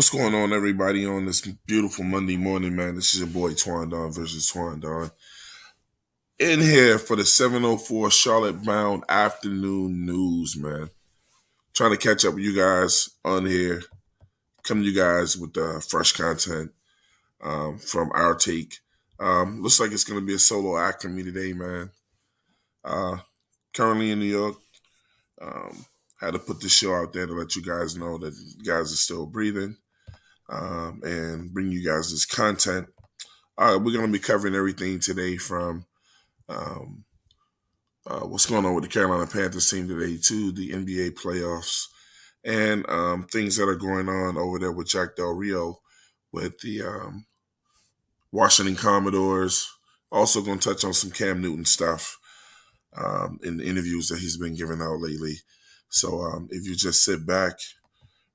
What's going on, everybody, on this beautiful Monday morning, man? This is your boy Twan Don versus Twan Don. In here for the 7:04 Charlotte Bound afternoon news, man. Trying to catch up with you guys on here. Come to you guys with fresh content from our take. Looks like it's going to be a solo act from me today, man. Uh, Currently in New York. Had to put this show out there to let you guys know that you guys are still breathing and bring you guys this content. We're going to be covering everything today from um, what's going on with the Carolina Panthers team today to the NBA playoffs and things that are going on over there with Jack Del Rio with the Washington Commodores. Also going to touch on some Cam Newton stuff in the interviews that he's been giving out lately. So if you just sit back,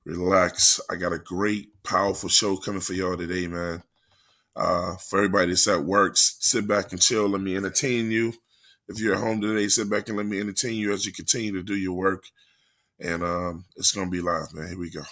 relax, I got a great, powerful show coming for y'all today, man. For everybody that's at work, sit back and chill. Let me entertain you. If you're at home today, sit back and let me entertain you as you continue to do your work. And it's going to be live, man. Here we go.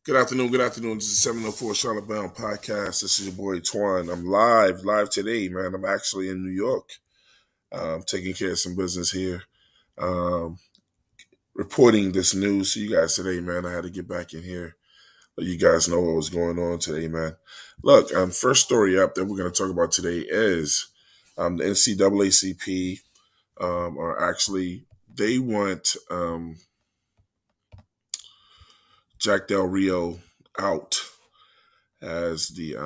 Good afternoon. This is 704 Charlotte Bound Podcast. This is your boy Twan. I'm live today, man. I'm actually in New York, taking care of some business here, reporting this news to you guys today, man. I had to get back in here, let you guys know what was going on today, man. Look, first story up that we're going to talk about today is the NCAACP are actually, they want Jack Del Rio out as the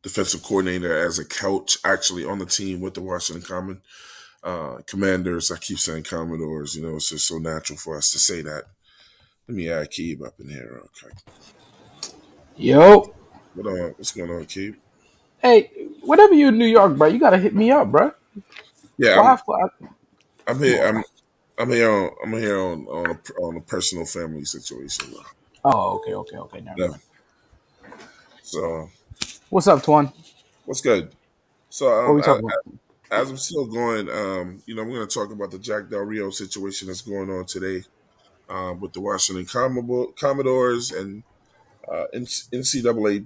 defensive coordinator, as a coach, actually on the team with the Washington Commanders. I keep saying Commodores, it's just so natural for us to say that. Let me add Keeb up in here. Okay. Yo. What's going on, Keeb? Hey, whenever you're in New York, bro, you gotta hit me up, bro. Yeah, Why? I'm here. I'm here on a personal family situation, bro. Oh, okay. Never Yeah. mind. So What's up, Twan? what's good? So What we talking about? as I'm still going, we're going to talk about the Jack Del Rio situation that's going on today with the Washington Commodores and NCAA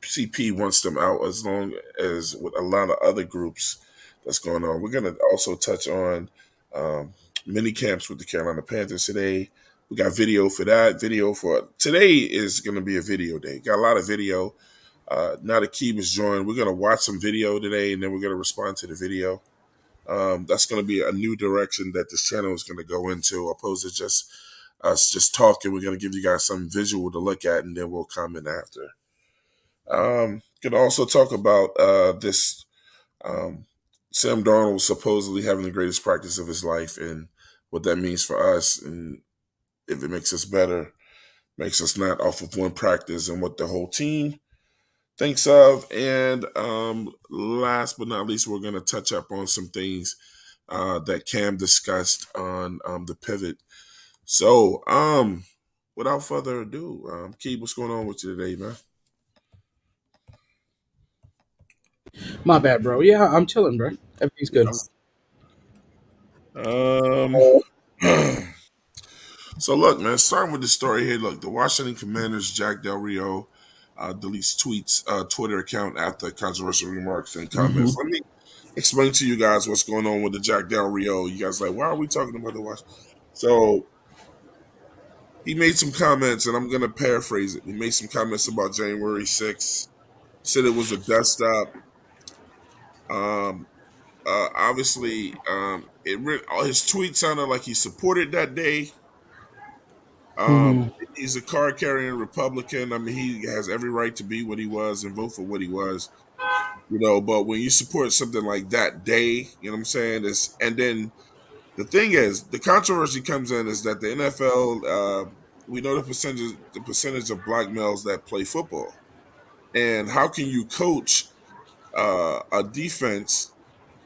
CP wants them out, as long as with a lot of other groups that's going on. We're going to also touch on mini camps with the Carolina Panthers today. We got video for that. Video for today is going to be a video day. Got a lot of video. Now that Keeb is joined, we're going to watch some video today, and then we're going to respond to the video. That's going to be a new direction that this channel is going to go into, opposed to just us just talking. We're going to give you guys some visual to look at, and then we'll comment after. Could also talk about this um, Sam Darnold supposedly having the greatest practice of his life and what that means for us, and if it makes us better, makes us not off of one practice, and what the whole team thinks of. And last but not least, we're going to touch up on some things that Cam discussed on the pivot. So, without further ado, Keith, what's going on with you today, man? My bad, bro. Yeah, I'm chilling, bro. Everything's good. Um, so look, man, starting with the story here. Look, the Washington Commanders, Jack Del Rio, deletes tweets, Twitter account after controversial remarks and Hmm. comments. Let me explain to you guys what's going on with the Jack Del Rio. You guys like, why are we talking about the Washington? So he made some comments, and I'm going to paraphrase it. He made some comments about January 6th, said it was a dust up. Um, obviously, all his tweets sounded like he supported that day. Hmm. He's a card carrying Republican. I mean, he has every right to be what he was and vote for what he was, But when you support something like that day, you know what I'm saying? And then the thing is, the controversy comes in is that the NFL, we know the percentage of black males that play football, and how can you coach a defense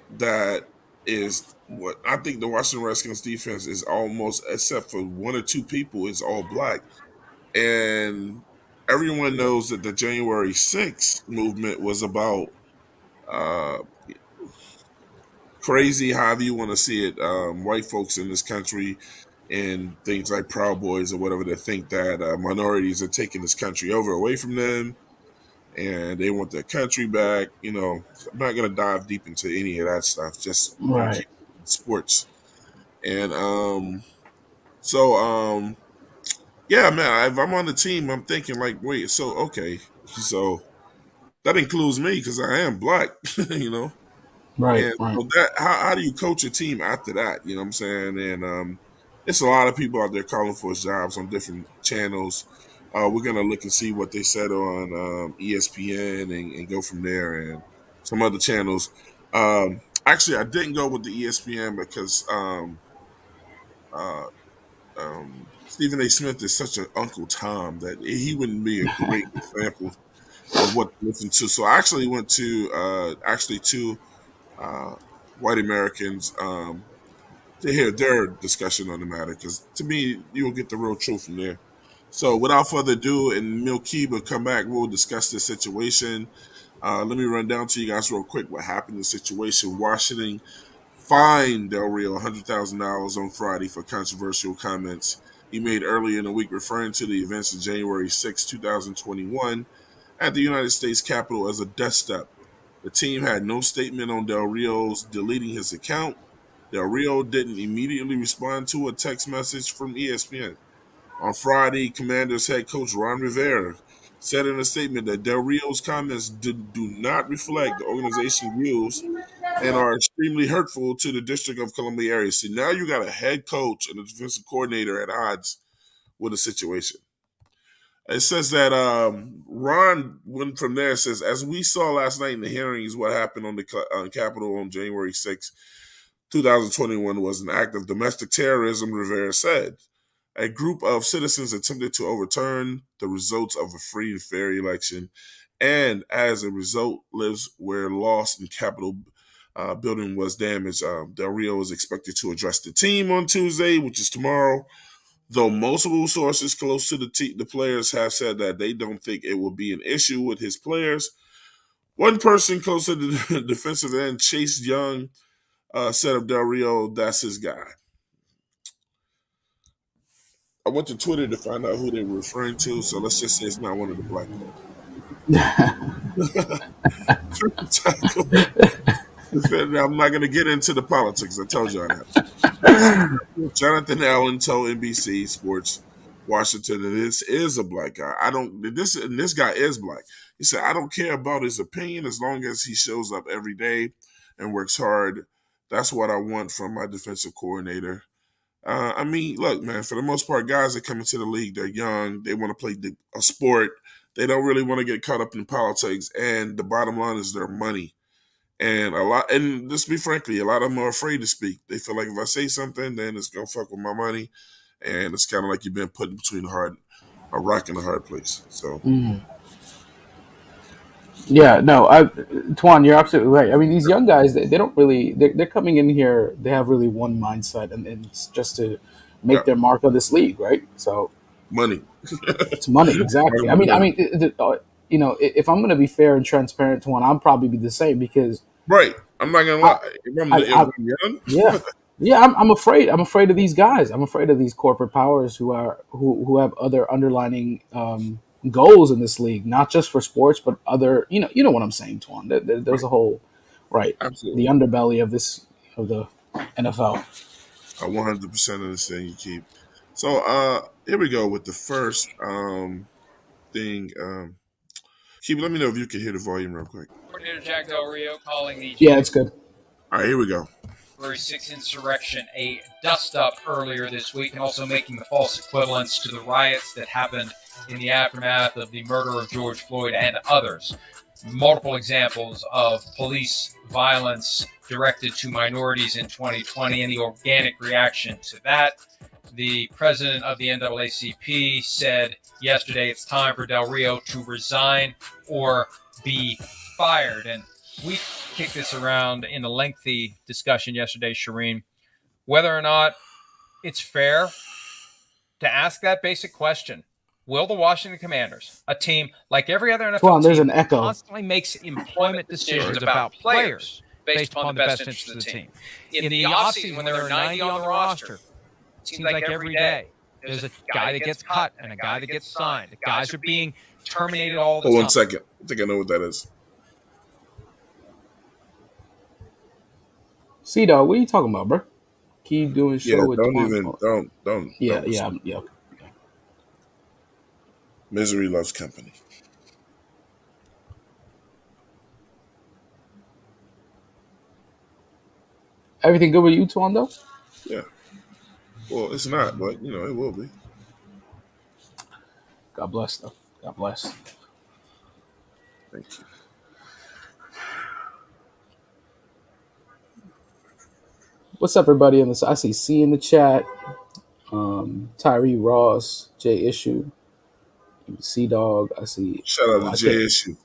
that is what I think the Washington Redskins defense is almost, except for one or two people, is all black. And everyone knows that the January 6th movement was about uh, crazy, however you want to see it, white folks in this country and things like Proud Boys or whatever, that think that minorities are taking this country over away from them and they want their country back. So I'm not going to dive deep into any of that stuff. Just going to Right. keep it in sports. And so, yeah, man, if I'm on the team, I'm thinking like, wait, so, okay. So that includes me because I am black, you know? Right. And Right. so that how do you coach a team after that? You know what I'm saying? And it's a lot of people out there calling for jobs on different channels. We're gonna look and see what they said on ESPN and go from there and some other channels. Actually, I didn't go with the ESPN because uh, Stephen A. Smith is such an Uncle Tom that he wouldn't be a great example of what to listen to. So I actually went to two uh, white Americans to hear their discussion on the matter, because to me, you'll get the real truth from there. So without further ado, and Milky will come back, we'll discuss the situation. Let me run down to you guys real quick what happened in the situation. Washington fined Del Rio $100,000 on Friday for controversial comments he made earlier in the week, referring to the events of January 6, 2021, at the United States Capitol as a dust up. The team had no statement on Del Rio's deleting his account. Del Rio didn't immediately respond to a text message from ESPN. On Friday, Commanders head coach Ron Rivera said in a statement that Del Rio's comments do not reflect the organization's views and are extremely hurtful to the District of Columbia area. See, now you got a head coach and a defensive coordinator at odds with the situation. It says that Ron went from there. Says, as we saw last night in the hearings, what happened on the Capitol on January 6, 2021 was an act of domestic terrorism, Rivera said. A group of citizens attempted to overturn the results of a free and fair election, and as a result, lives were lost and Capitol building was damaged. Del Rio is expected to address the team on Tuesday, which is tomorrow. Though multiple sources close to the players have said that they don't think it will be an issue with his players. One person close to the defensive end, Chase Young, said of Del Rio, that's his guy. I went to Twitter to find out who they were referring to, so let's just say it's not one of the black men. I'm not going to get into the politics. I told y'all that. Jonathan Allen told NBC Sports Washington that this is a black guy. I don't this and this guy is black. He said, I don't care about his opinion as long as he shows up every day and works hard. That's what I want from my defensive coordinator. Look, man, for the most part, guys that come into the league, they're young, they want to play a sport, They don't really want to get caught up in politics, and the bottom line is their money. And a lot, and let's be frankly, a lot of them are afraid to speak. They feel like if I say something, then it's gonna fuck with my money, and it's kind of like you've been put between a rock and a hard place. So Mm. Yeah, no, Twan, you're absolutely right. I mean, these young guys, they don't really, they're coming in here, they have really one mindset, and it's just to yeah, make their mark of this league, right? So money, it's money, exactly. money. If I'm going to be fair and transparent, Twan, I'll probably be the same because Right. I'm not gonna I, lie. If I I'm young, yeah, yeah, I'm afraid. I'm afraid of these guys. I'm afraid of these corporate powers who have other underlining goals in this league, not just for sports, but other. You know what I'm saying, Twan. There's right, a whole right, the absolutely. underbelly of the NFL. I 100% understand you, keep. So here we go with the first thing. Keep, let me know if you can hear the volume real quick. Coordinator Jack Del Rio calling the Yeah, it's good. All right, here we go. January 6th insurrection a dust up earlier this week, and also making the false equivalence to the riots that happened in the aftermath of the murder of George Floyd and others. Multiple examples of police violence directed to minorities in 2020 and the organic reaction to that. The president of the NAACP said yesterday it's time for Del Rio to resign or be fired. And we kicked this around in a lengthy discussion yesterday, Shireen, whether or not it's fair to ask that basic question. Will the Washington Commanders, a team like every other NFL Twan, there's team, an echo. constantly makes employment decisions about players based upon the best interest of the team? In the offseason, when there are 90 on the roster, it seems like every day there's a guy that gets cut and a guy that gets signed. The guys are being terminated all the Hold time. 1 second. I think I know what that is. C-Dog, what are you talking about, bro? Keep doing Yeah, show with don't Twan. even Yeah, don't yeah, listen. yeah. Misery loves company. Everything good with you, Twan, though? Yeah. Well, it's not, but it will be. God bless, though. God bless. Thank you. What's up, everybody? I see C in the chat. Tyree Ross, J Issue, C Dog. I see. Shout out Oh, to J Issue.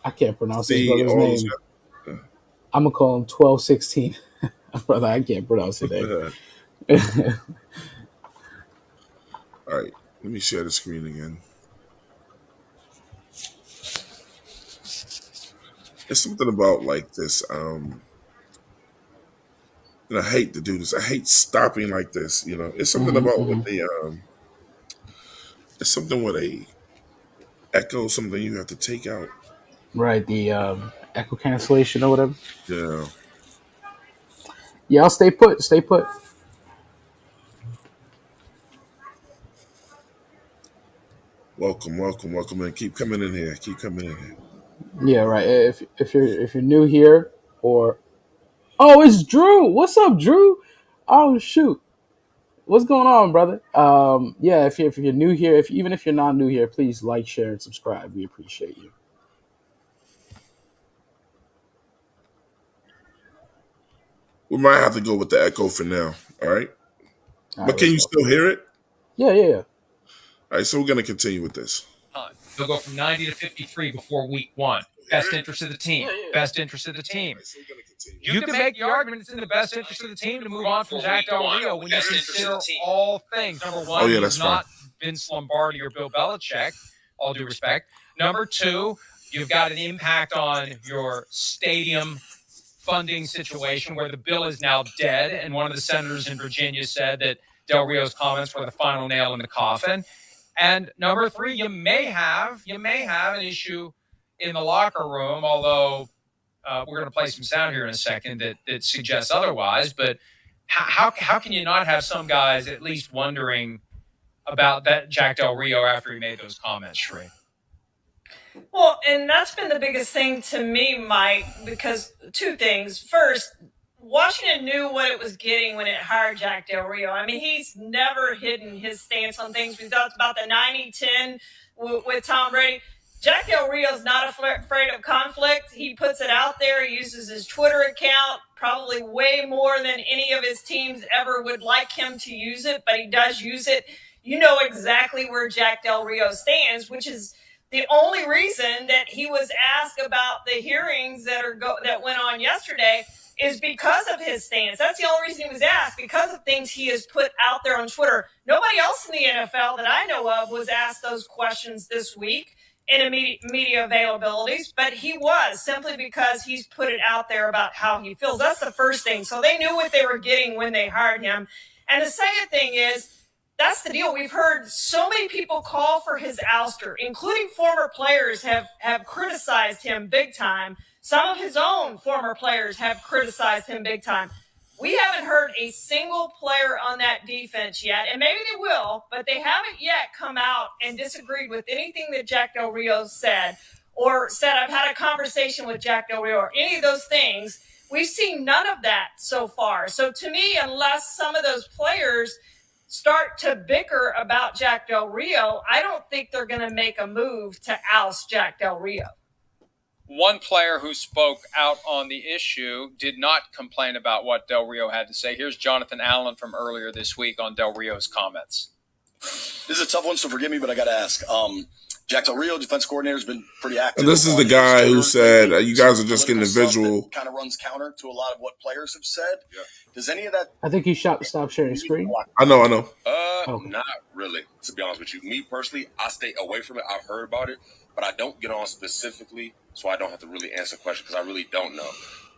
I can't pronounce this See brother's all those name. I'm gonna call him 1216. Brother, I can't pronounce his name. guys. All right. Let me share the screen again. It's something about like this. And I hate to do this. I hate stopping like this. It's something hmm about hmm with the it's something with a echo, something you have to take out. Right, the echo cancellation or whatever. Yeah. Yeah, I'll stay put. Stay put. Welcome, welcome, welcome, and keep coming in here. Keep coming in here. Yeah, right. If you're new here or it's Drew. What's up, Drew? Oh shoot. What's going on, brother? Yeah, if you're new here, even if you're not new here, please like, share, and subscribe. We appreciate you. We might have to go with the echo for now. All right. All right, But can let's you go. still hear it? Yeah. All right. So we're gonna continue with this. They'll go from 90 to 53 before week one. Best interest of the team. Best interest of the team. You can make the argument it's in the best interest of the team to move on from Jack Del Rio when you consider all things. Number one, Oh, yeah, he's that's fine. not Vince Lombardi or Bill Belichick, all due respect. Number two, you've got an impact on your stadium funding situation where the bill is now dead. And one of the senators in Virginia said that Del Rio's comments were the final nail in the coffin. And number three, you may have an issue in the locker room, although we're going to play some sound here in a second that suggests otherwise. But how can you not have some guys at least wondering about that Jack Del Rio after he made those comments, Sheree? Well, and that's been the biggest thing to me, Mike, because two things. First, Washington knew what it was getting when it hired Jack Del Rio. I mean, he's never hidden his stance on things. We talked about the 90-10 with Tom Brady. Jack Del Rio's not afraid of conflict. He puts it out there. He uses his Twitter account probably way more than any of his teams ever would like him to use it, but he does use it. You know exactly where Jack Del Rio stands, which is the only reason that he was asked about the hearings that went on yesterday is because of his stance. That's the only reason he was asked, because of things he has put out there on Twitter. Nobody else in the NFL that I know of was asked those questions this week in media availabilities, but he was, simply because he's put it out there about how he feels. That's the first thing. So they knew what they were getting when they hired him. And the second thing is, that's the deal. We've heard so many people call for his ouster, including former players have criticized him big time. Some of his own former players have criticized him big time. We haven't heard a single player on that defense yet, and maybe they will, but they haven't yet come out and disagreed with anything that Jack Del Rio said, or said, I've had a conversation with Jack Del Rio, or any of those things. We've seen none of that so far. So to me, unless some of those players start to bicker about Jack Del Rio, I don't think they're going to make a move to oust Jack Del Rio. One player who spoke out on the issue did not complain about what Del Rio had to say. Here's Jonathan Allen from earlier this week on Del Rio's comments. This is a tough one, so forgive me, but I got to ask. Jack Del Rio, defense coordinator, has been pretty active. And this is the guy who said, you guys are just getting a visual. Kind of runs counter to a lot of what players have said. Yeah. Does any of that... I think he stopped sharing screen. I know. Okay. Not really, to be honest with you. Me, personally, I stay away from it. I've heard about it, but I don't get on specifically, so I don't have to really answer questions because I really don't know.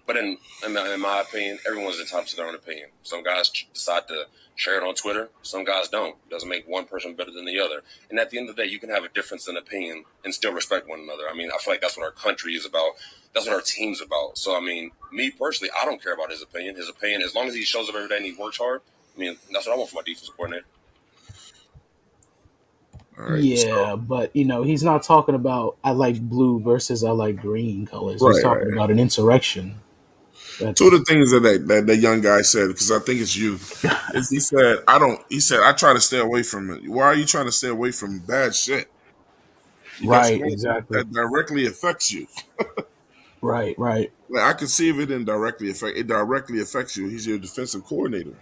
But in my opinion, everyone's entitled to their own opinion. Some guys decide to share it on Twitter. Some guys don't. It doesn't make one person better than the other. And at the end of the day, you can have a difference in opinion and still respect one another. I mean, I feel like that's what our country is about. That's what our team's about. So, I mean, me personally, I don't care about his opinion. His opinion, as long as he shows up every day and he works hard, I mean, that's what I want for my defensive coordinator. Right, yeah, but he's not talking about I like blue versus I like green colors. He's talking about an insurrection. Two of the things that young guy said, because I think it's you, is he said I try to stay away from it. Why are you trying to stay away from bad shit? Right, exactly. That directly affects you. Right. Like, I can see if it didn't directly affects you. He's your defensive coordinator.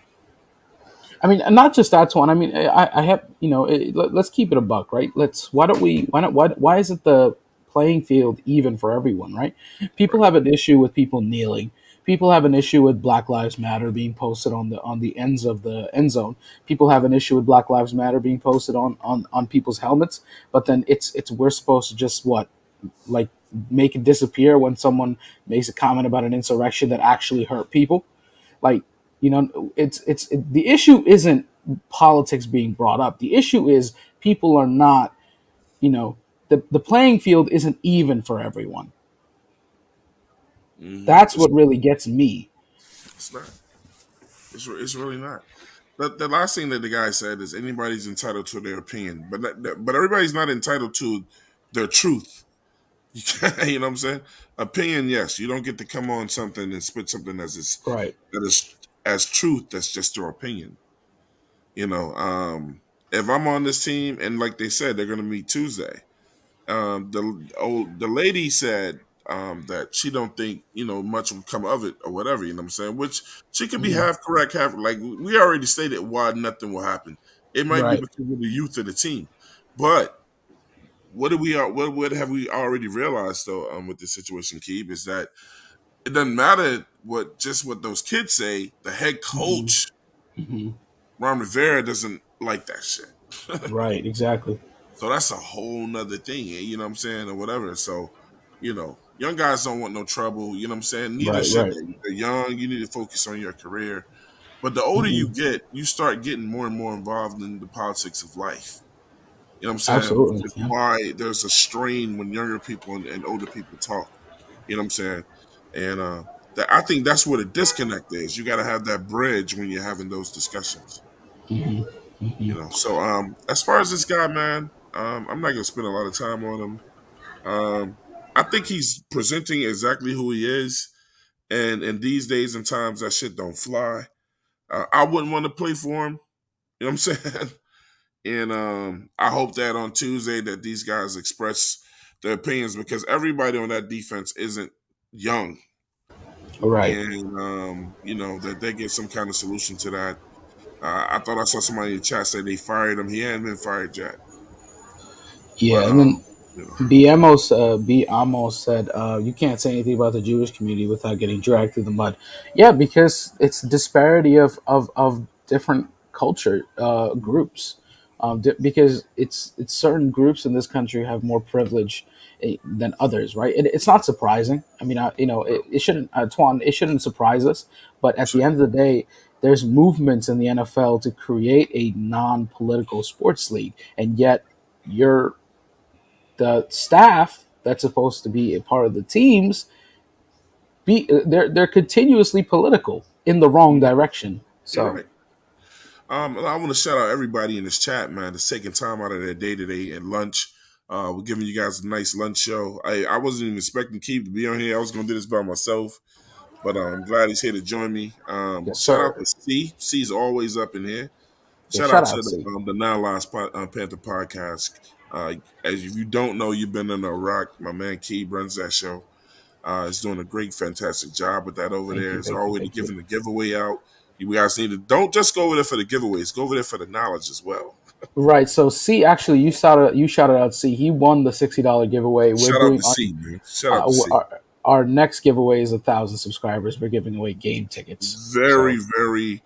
I mean, not just that one. I mean, I have, let's keep it a buck, right? Why isn't the playing field even for everyone, right? People have an issue with people kneeling. People have an issue with Black Lives Matter being posted on the ends of the end zone. People have an issue with Black Lives Matter being posted on people's helmets. But then we're supposed to just make it disappear when someone makes a comment about an insurrection that actually hurt people. Like, the issue isn't politics being brought up. The issue is people are not, the playing field isn't even for everyone. Mm-hmm. That's what really gets me. It's not. It's really not. The last thing that the guy said is anybody's entitled to their opinion, but everybody's not entitled to their truth. You know what I'm saying? Opinion, yes. You don't get to come on something and spit something that is as truth. That's just your opinion. If I'm on this team and like they said, they're going to meet Tuesday. The lady said that she don't think much will come of it or whatever. You know what I'm saying? Which she could be half correct, half like we already stated why nothing will happen. It might be because of the youth of the team, but what have we already realized though with this situation, Keeb, is that it doesn't matter what those kids say. The head coach, Ron Rivera, doesn't like that shit. Right, exactly. So that's a whole nother thing, you know what I'm saying, or whatever. So, young guys don't want no trouble, you know what I'm saying? Neither should they. They're young, you need to focus on your career. But the older you get, you start getting more and more involved in the politics of life. You know what I'm saying? Absolutely. Which is why there's a strain when younger people and older people talk. You know what I'm saying? And I think that's where the disconnect is. You got to have that bridge when you're having those discussions. So as far as this guy, man, I'm not gonna spend a lot of time on him. I think he's presenting exactly who he is, and in these days and times, that shit don't fly. I wouldn't want to play for him. You know what I'm saying? And I hope that on Tuesday that these guys express their opinions because everybody on that defense isn't young, Right. and that they get some kind of solution to that. I thought I saw somebody in the chat say they fired him. He hadn't been fired yet, but Yeah, and then you know, B almost said, "You can't say anything about the Jewish community without getting dragged through the mud." Yeah, because it's disparity of different culture groups. Because it's certain groups in this country have more privilege than others, right? It's not surprising. I mean, it shouldn't, Twan, it shouldn't surprise us. But at the end of the day, there's movements in the NFL to create a non-political sports league, and yet you're the staff that's supposed to be a part of the teams they're continuously political in the wrong direction. you're So right. I want to shout out everybody in this chat, man, that's taking time out of their day today and lunch. We're giving you guys a nice lunch show. I wasn't even expecting Keith to be on here. I was going to do this by myself, but I'm glad he's here to join me. yes, Shout out sir. to C. C's always up in here. Yeah, Shout shout out to out C. the Now Lives Panther podcast. As if you don't know, you've been in Iraq. My man Keith runs that show. Is doing a great, fantastic job with that over Thank there. you, It's thank you, already thank you. giving the giveaway out. You guys need to don't just go over there for the giveaways. Go over there for the knowledge as well. Right. So C, actually, you shouted out C. He won the $60 giveaway. We're Shout out doing to C, man. Shout out to C. our next giveaway is 1,000 subscribers. We're giving away game tickets. Very, So very.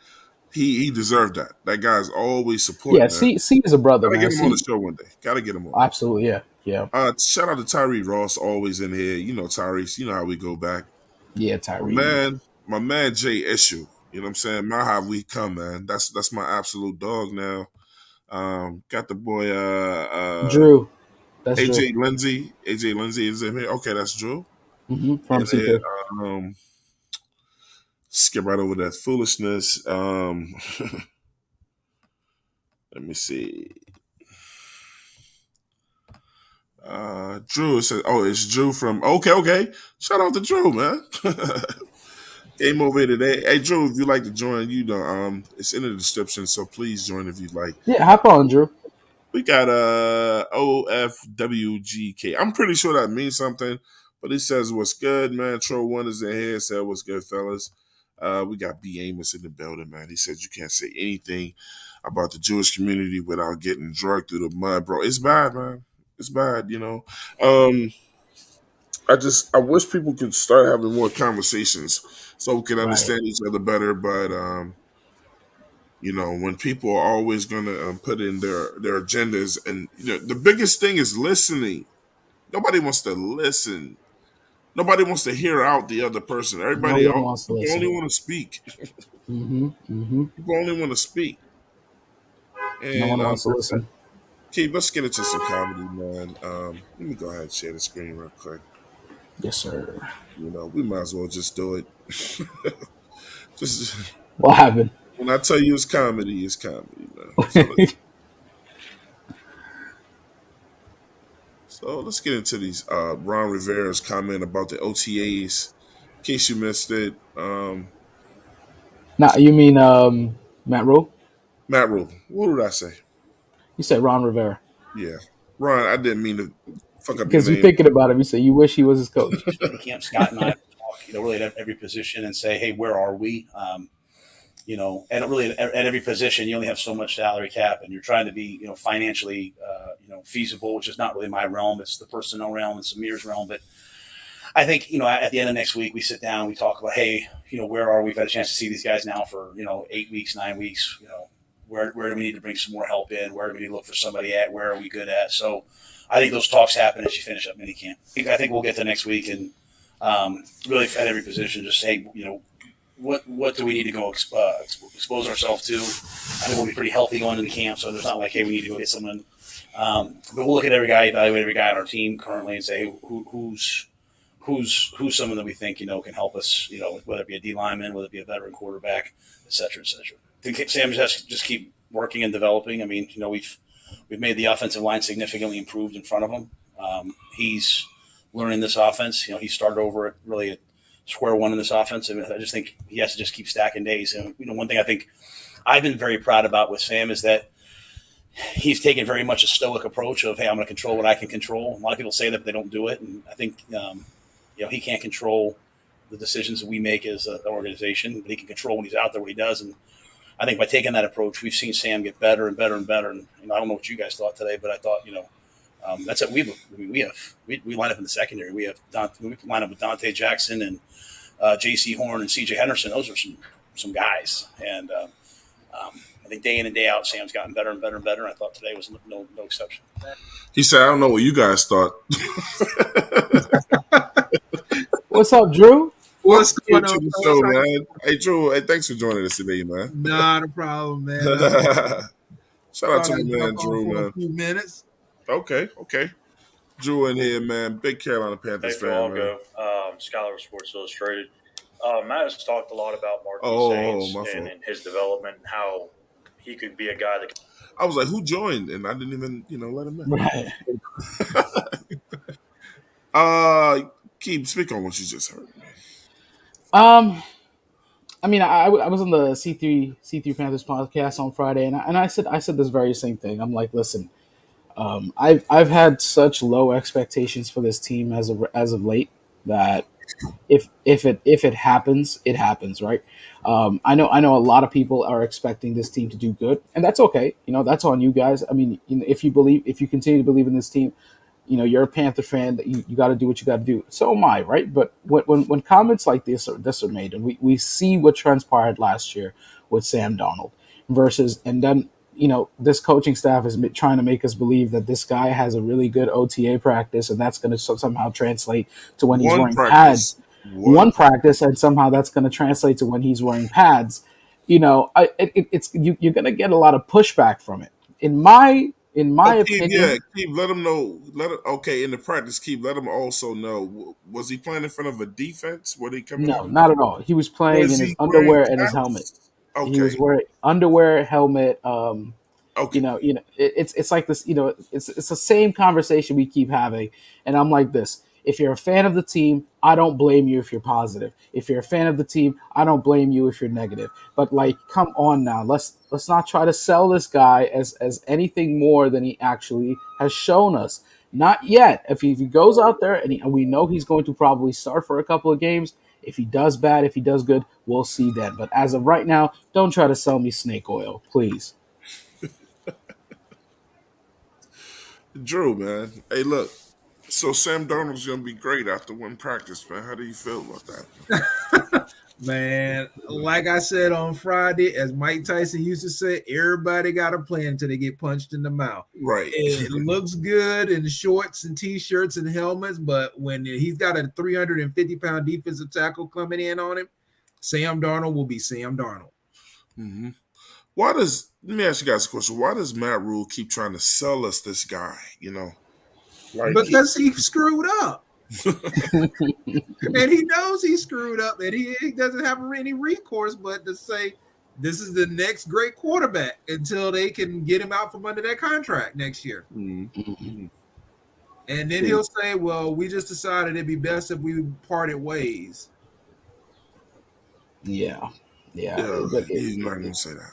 He deserved that. That guy's always yeah, supporting that. C is a brother, Gotta man. get him on the C, show one day. Gotta get him on. absolutely, yeah, yeah, Shout out to Tyree Ross, always in here. You know Tyrese. You know how we go back. yeah. My Tyree, man. man, my man Jay Issue. You know what I'm saying? My how we come, man. That's my absolute dog now. Got the boy Drew, that's Drew. AJ Lindsay. AJ Lindsay is in here. Okay, that's Drew. From In here. C3. Skip right over that foolishness. Let me see. Drew says, "Oh, it's Drew from." Okay. Shout out to Drew, man. Came over here today. Hey, Drew, if you'd like to join, it's in the description, so please join if you'd like. Yeah, hop on, Drew. We got OFWGK. I'm pretty sure that means something, but he says what's good, man. Troll One is in here. Said what's good, fellas. We got B Amos in the building, man. He said you can't say anything about the Jewish community without getting dragged through the mud, bro. It's bad, man. It's bad, you know. I wish people could start having more conversations so we can Right. understand each other better. But when people are always going to put in their agendas, and the biggest thing is listening. Nobody wants to listen. Nobody wants to hear out the other person. No Everybody, one wants to people only listen. want to speak. Mm-hmm. Mm-hmm. People only want to speak. No And one wants to listen. Keith, let's get into some comedy, man. Let me go ahead and share the screen real quick. Yes, sir. We might as well just do it. Just What happened? when I tell you it's comedy, man. So let's get into these. Ron Rivera's comment about the OTAs. In case you missed it, Now you mean Matt Rule? Matt Rule. What did I say? You said Ron Rivera Yeah, Ron. I didn't mean to fuck up your because you're name. thinking about him. You said you wish he was his coach. training camp, Scott and I talk, really at every position and say, hey, where are we? And really at every position, you only have so much salary cap, and you're trying to be, financially, feasible, which is not really my realm. It's the personnel realm and Samir's realm. But I think, at the end of next week, we sit down, we talk about, hey, where are we? We've had a chance to see these guys now for, 8 weeks, 9 weeks, where do we need to bring some more help in? Where do we need to look for somebody at? Where are we good at? So I think those talks happen as you finish up minicamp. I think we'll get to next week and really at every position, just say, what do we need to go expose ourselves to? I think we'll be pretty healthy going into camp, so there's not like, hey, we need to go get someone. But we'll look at every guy, evaluate every guy on our team currently, and say, hey, who's someone that we think can help us, whether it be a D lineman, whether it be a veteran quarterback, et cetera, et cetera. I think Sam just has to just keep working and developing. I mean, we've made the offensive line significantly improved in front of him. He's learning this offense. He started over at square one in this offense. I just think he has to just keep stacking days. And one thing I think I've been very proud about with Sam is that he's taken very much a stoic approach of, hey, I'm going to control what I can control. A lot of people say that, but they don't do it. And I think, he can't control the decisions that we make as an organization, but he can control when he's out there what he does. And I think by taking that approach, we've seen Sam get better and better and better. And I don't know what you guys thought today, but I thought, that's what we line up in the secondary. We line up with Dante Jackson and J.C. Horn and C.J. Henderson. Those are some guys. And I think day in and day out, Sam's gotten better and better and better. And I thought today was no exception. He said, I don't know what you guys thought. What's up, Drew? What's going Welcome on, to the show, man? Hey, Drew, thanks for joining us today, man. Not a problem, man. Shout out to my man, Drew, for man. a few minutes. Okay. Drew in here, man. Big Carolina Panthers fan, man. Scholar of Sports Illustrated. Matt has talked a lot about Marquis Saints and his development and how he could be a guy that. I was like, who joined? And I didn't even, let him in. Right. Keep speak on what you just heard, man. I mean, I was on the C3 Panthers podcast on Friday, and I said this very same thing. I'm like, listen, I've had such low expectations for this team as of late that if it happens, it happens, right? I know a lot of people are expecting this team to do good, and that's okay. That's on you guys. I mean, if you continue to believe in this team, you're a Panther fan, that you got to do what you got to do. So am I, right? But when comments like this are made, and we see what transpired last year with Sam Darnold and then this coaching staff is trying to make us believe that this guy has a really good OTA practice, and that's going to somehow translate to when he's wearing pads. One practice, and somehow that's going to translate to when he's wearing pads. You're going to get a lot of pushback from it. In my opinion, Keep let him know. In the practice, let him also know. Was he playing in front of a defense? Were they coming? No, not at all. He was playing in his underwear and his helmet. Okay. He was wearing underwear, helmet. Okay. It's like this. It's the same conversation we keep having, and I'm like this. If you're a fan of the team, I don't blame you if you're positive. If you're a fan of the team, I don't blame you if you're negative. But come on now, let's not try to sell this guy as anything more than he actually has shown us. Not yet. If he goes out there and we know he's going to probably start for a couple of games. If he does bad, if he does good, we'll see then. But as of right now, don't try to sell me snake oil, please. Drew, man. Hey, look. So Sam Darnold's going to be great after one practice, man. How do you feel about that? Man, like I said on Friday, as Mike Tyson used to say, everybody got a plan until they get punched in the mouth. Right. It looks good in shorts and T-shirts and helmets, but when he's got a 350-pound defensive tackle coming in on him, Sam Darnold will be Sam Darnold. Mm-hmm. Let me ask you guys a question. Why does Matt Rule keep trying to sell us this guy, Because he screwed up. And he knows he screwed up, and he doesn't have any recourse but to say this is the next great quarterback until they can get him out from under that contract next year. Mm-hmm. And then he'll say, well, we just decided it'd be best if we parted ways. Yeah. He's not going to say that.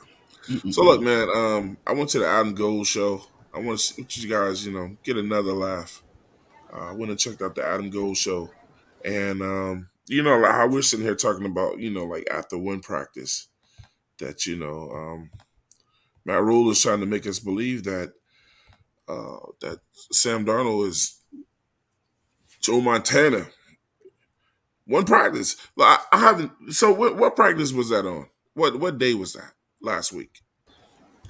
So look, man, I went to the Adam Gold show. I want to see you guys, get another laugh. I went and checked out the Adam Gold show. And, like how we're sitting here talking about, after one practice that, Matt Rule is trying to make us believe that that Sam Darnold is Joe Montana. One practice. I haven't. So what practice was that on? What day was that last week?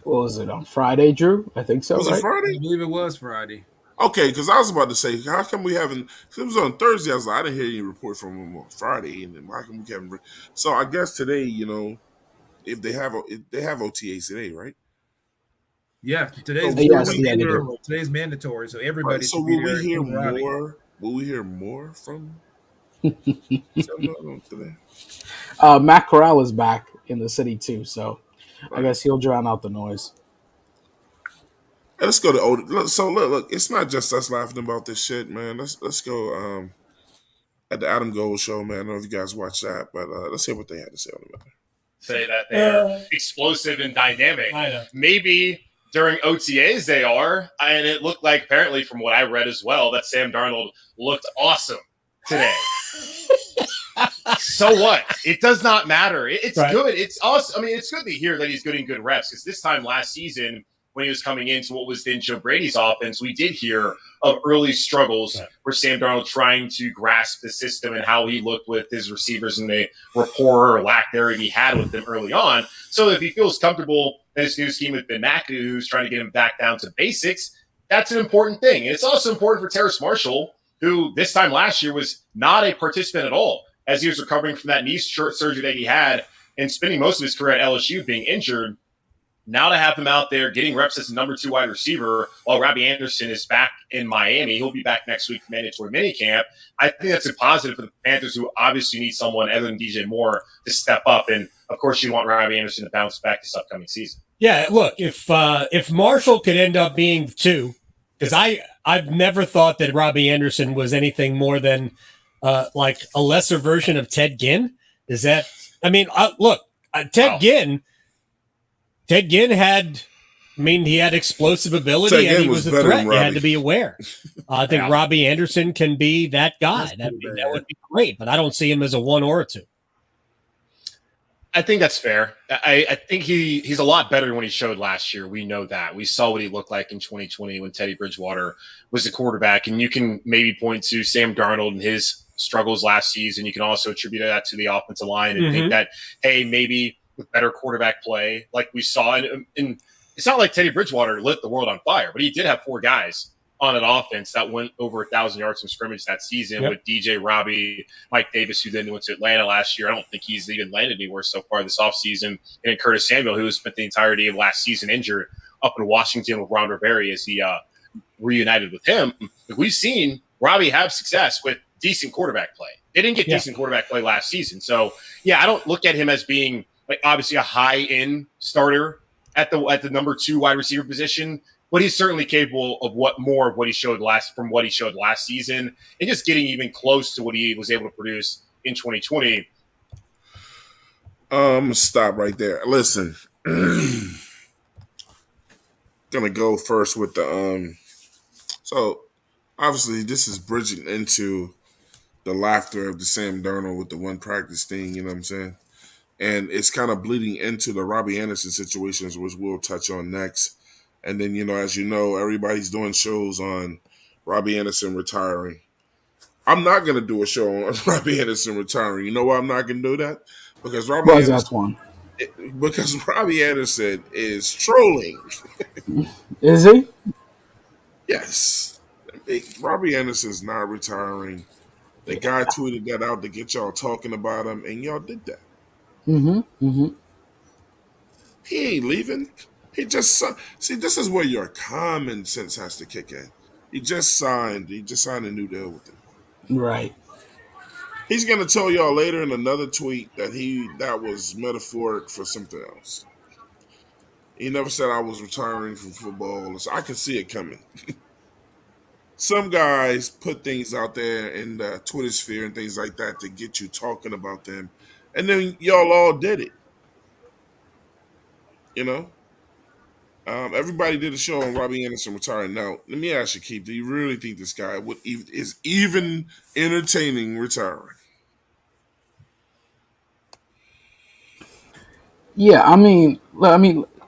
What was it on Friday, Drew? I think so. Was it Friday? I believe it was Friday. Okay, because I was about to say, how come we haven't? It was on Thursday. I was like, I didn't hear any report from him on Friday, and then how come we haven't? So I guess today, if they have OTAs today, right? Yeah, today's mandatory, so everybody. So will we hear more? Will we hear more from today? Matt Corral is back in the city too, so I guess he'll drown out the noise. Let's go to so look. It's not just us laughing about this shit, man. Let's go at the Adam Gold show, man. I don't know if you guys watched that, but let's hear what they had to say on the matter. Say that they're explosive and dynamic. Maybe during OTAs they are, and it looked like, apparently from what I read as well, that Sam Darnold looked awesome today. So what? It does not matter. It's right. Good. It's awesome. I mean, it's good to hear that he's getting good reps, because this time last season, when he was coming into what was then Joe Brady's offense, we did hear of early struggles for Sam Darnold trying to grasp the system and how he looked with his receivers and the rapport or lack thereof he had with them early on. So if he feels comfortable in his new scheme with Ben McAdoo, who's trying to get him back down to basics, that's an important thing. And it's also important for Terrace Marshall, who this time last year was not a participant at all, as he was recovering from that knee surgery that he had and spending most of his career at LSU being injured. Now to have him out there getting reps as a number 2 wide receiver while Robbie Anderson is back in Miami. He'll be back next week for mandatory minicamp. I think that's a positive for the Panthers, who obviously need someone other than DJ Moore to step up. And, of course, you want Robbie Anderson to bounce back this upcoming season. Yeah, look, if Marshall could end up being 2, because I've never thought that Robbie Anderson was anything more than like a lesser version of Ted Ginn. Is that – I mean, look, Ted Ginn – Ted Ginn had explosive ability, and he was a threat. You had to be aware. I think Robbie Anderson can be that guy. That would be great, but I don't see him as a 1 or a 2. I think that's fair. I think he's a lot better than what he showed last year. We know that. We saw what he looked like in 2020 when Teddy Bridgewater was the quarterback, and you can maybe point to Sam Darnold and his struggles last season. You can also attribute that to the offensive line and think that, hey, maybe – with better quarterback play, like we saw. And it's not like Teddy Bridgewater lit the world on fire, but he did have 4 guys on an offense that went over 1,000 yards from scrimmage that season with DJ, Robbie, Mike Davis, who then went to Atlanta last year. I don't think he's even landed anywhere so far this offseason. And Curtis Samuel, who spent the entirety of last season injured up in Washington with Ron Rivera as he reunited with him. We've seen Robbie have success with decent quarterback play. They didn't get decent quarterback play last season. So, yeah, I don't look at him as being – like obviously a high-end starter at the number 2 wide receiver position, but he's certainly capable of what he showed last season, and just getting even close to what he was able to produce in 2020. Stop right there. Listen, gonna go first with the So obviously this is bridging into the laughter of the Sam Darnold with the one practice thing. You know what I'm saying? And it's kind of bleeding into the Robbie Anderson situations, which we'll touch on next. And then, as you know, everybody's doing shows on Robbie Anderson retiring. I'm not going to do a show on Robbie Anderson retiring. You know why I'm not going to do that? Because Robbie Anderson is trolling. Is he? Yes. Robbie Anderson's not retiring. The guy tweeted that out to get y'all talking about him, and y'all did that. He ain't leaving. He just see. This is where your common sense has to kick in. He just signed a new deal with him. Right. He's gonna tell y'all later in another tweet that was metaphoric for something else. He never said I was retiring from football. So I can see it coming. Some guys put things out there in the Twitter sphere and things like that to get you talking about them. And then y'all all did it. Everybody did a show on Robbie Anderson retiring. Now, let me ask you, Keith, do you really think this guy is even entertaining retiring? Yeah, I mean,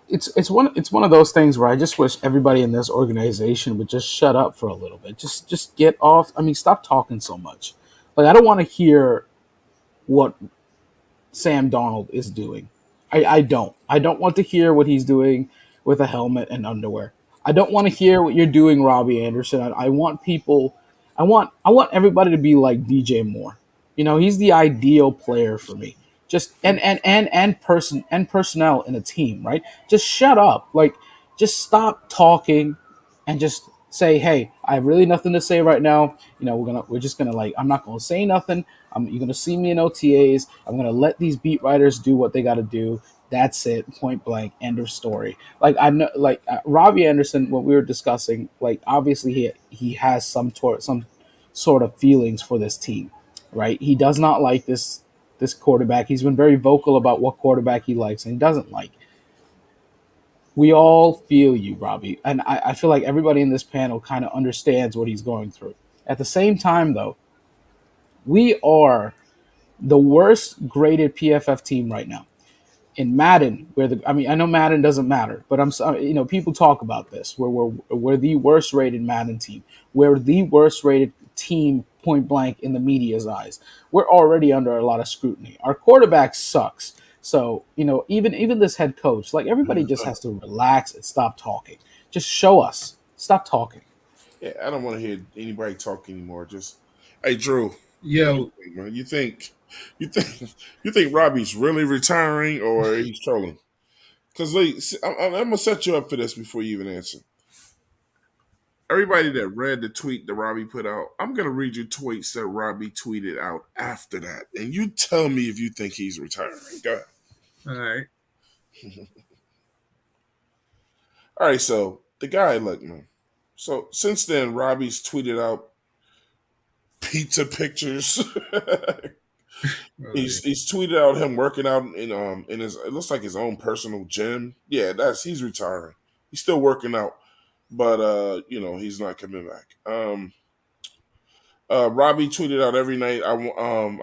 it's one of those things where I just wish everybody in this organization would just shut up for a little bit. Just get off. I mean, stop talking so much. Like, I don't want to hear what Sam Darnold is doing. I don't want to hear what he's doing with a helmet and underwear. I don't want to hear what you're doing, Robbie Anderson. I want everybody to be like DJ Moore. He's the ideal player for me. Just personnel in a team, right? Just shut up. Like, just stop talking and just say, hey, I have really nothing to say right now. We're just gonna I'm not gonna say nothing. You're gonna see me in OTAs. I'm gonna let these beat writers do what they gotta do. That's it. Point blank. End of story. Like, I know, Robbie Anderson, what we were discussing, obviously he has some sort of feelings for this team, right? He does not like this quarterback. He's been very vocal about what quarterback he likes and he doesn't like. We all feel you, Robbie. And I feel like everybody in this panel kind of understands what he's going through. At the same time, though, we are the worst graded PFF team right now. In Madden, I know Madden doesn't matter, but I'm sorry, people talk about this. We're the worst rated Madden team. We're the worst rated team point blank in the media's eyes. We're already under a lot of scrutiny. Our quarterback sucks. So, even this head coach, like everybody just has to relax and stop talking. Just show us. Stop talking. Yeah, I don't want to hear anybody talk anymore. Just, hey, Drew. Yo, You think Robbie's really retiring or he's trolling? Because I'm gonna set you up for this before you even answer. Everybody that read the tweet that Robbie put out, I'm gonna read you tweets that Robbie tweeted out after that, and you tell me if you think he's retiring. Go ahead. all right. All right, so the guy, look, man. So since then, Robbie's tweeted out pizza pictures. He's tweeted out him working out in his, it looks like his own personal gym. Yeah, he's retiring. He's still working out, but he's not coming back. Robbie tweeted out every night. I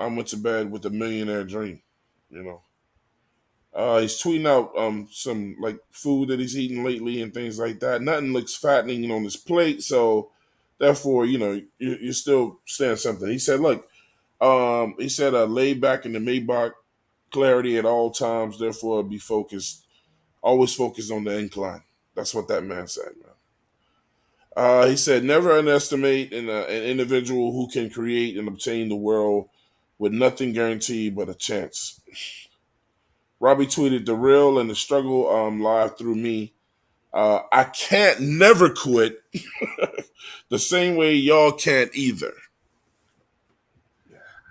went to bed with a millionaire dream. He's tweeting out some like food that he's eating lately and things like that. Nothing looks fattening on his plate, so therefore, you're still saying something. He said, "Look, lay back in the Maybach, clarity at all times. Therefore, be focused, always focused on the incline." That's what that man said, man. He said, "Never underestimate an individual who can create and obtain the world with nothing guaranteed but a chance." Robbie tweeted, "The real and the struggle live through me. I can't never quit the same way y'all can't either."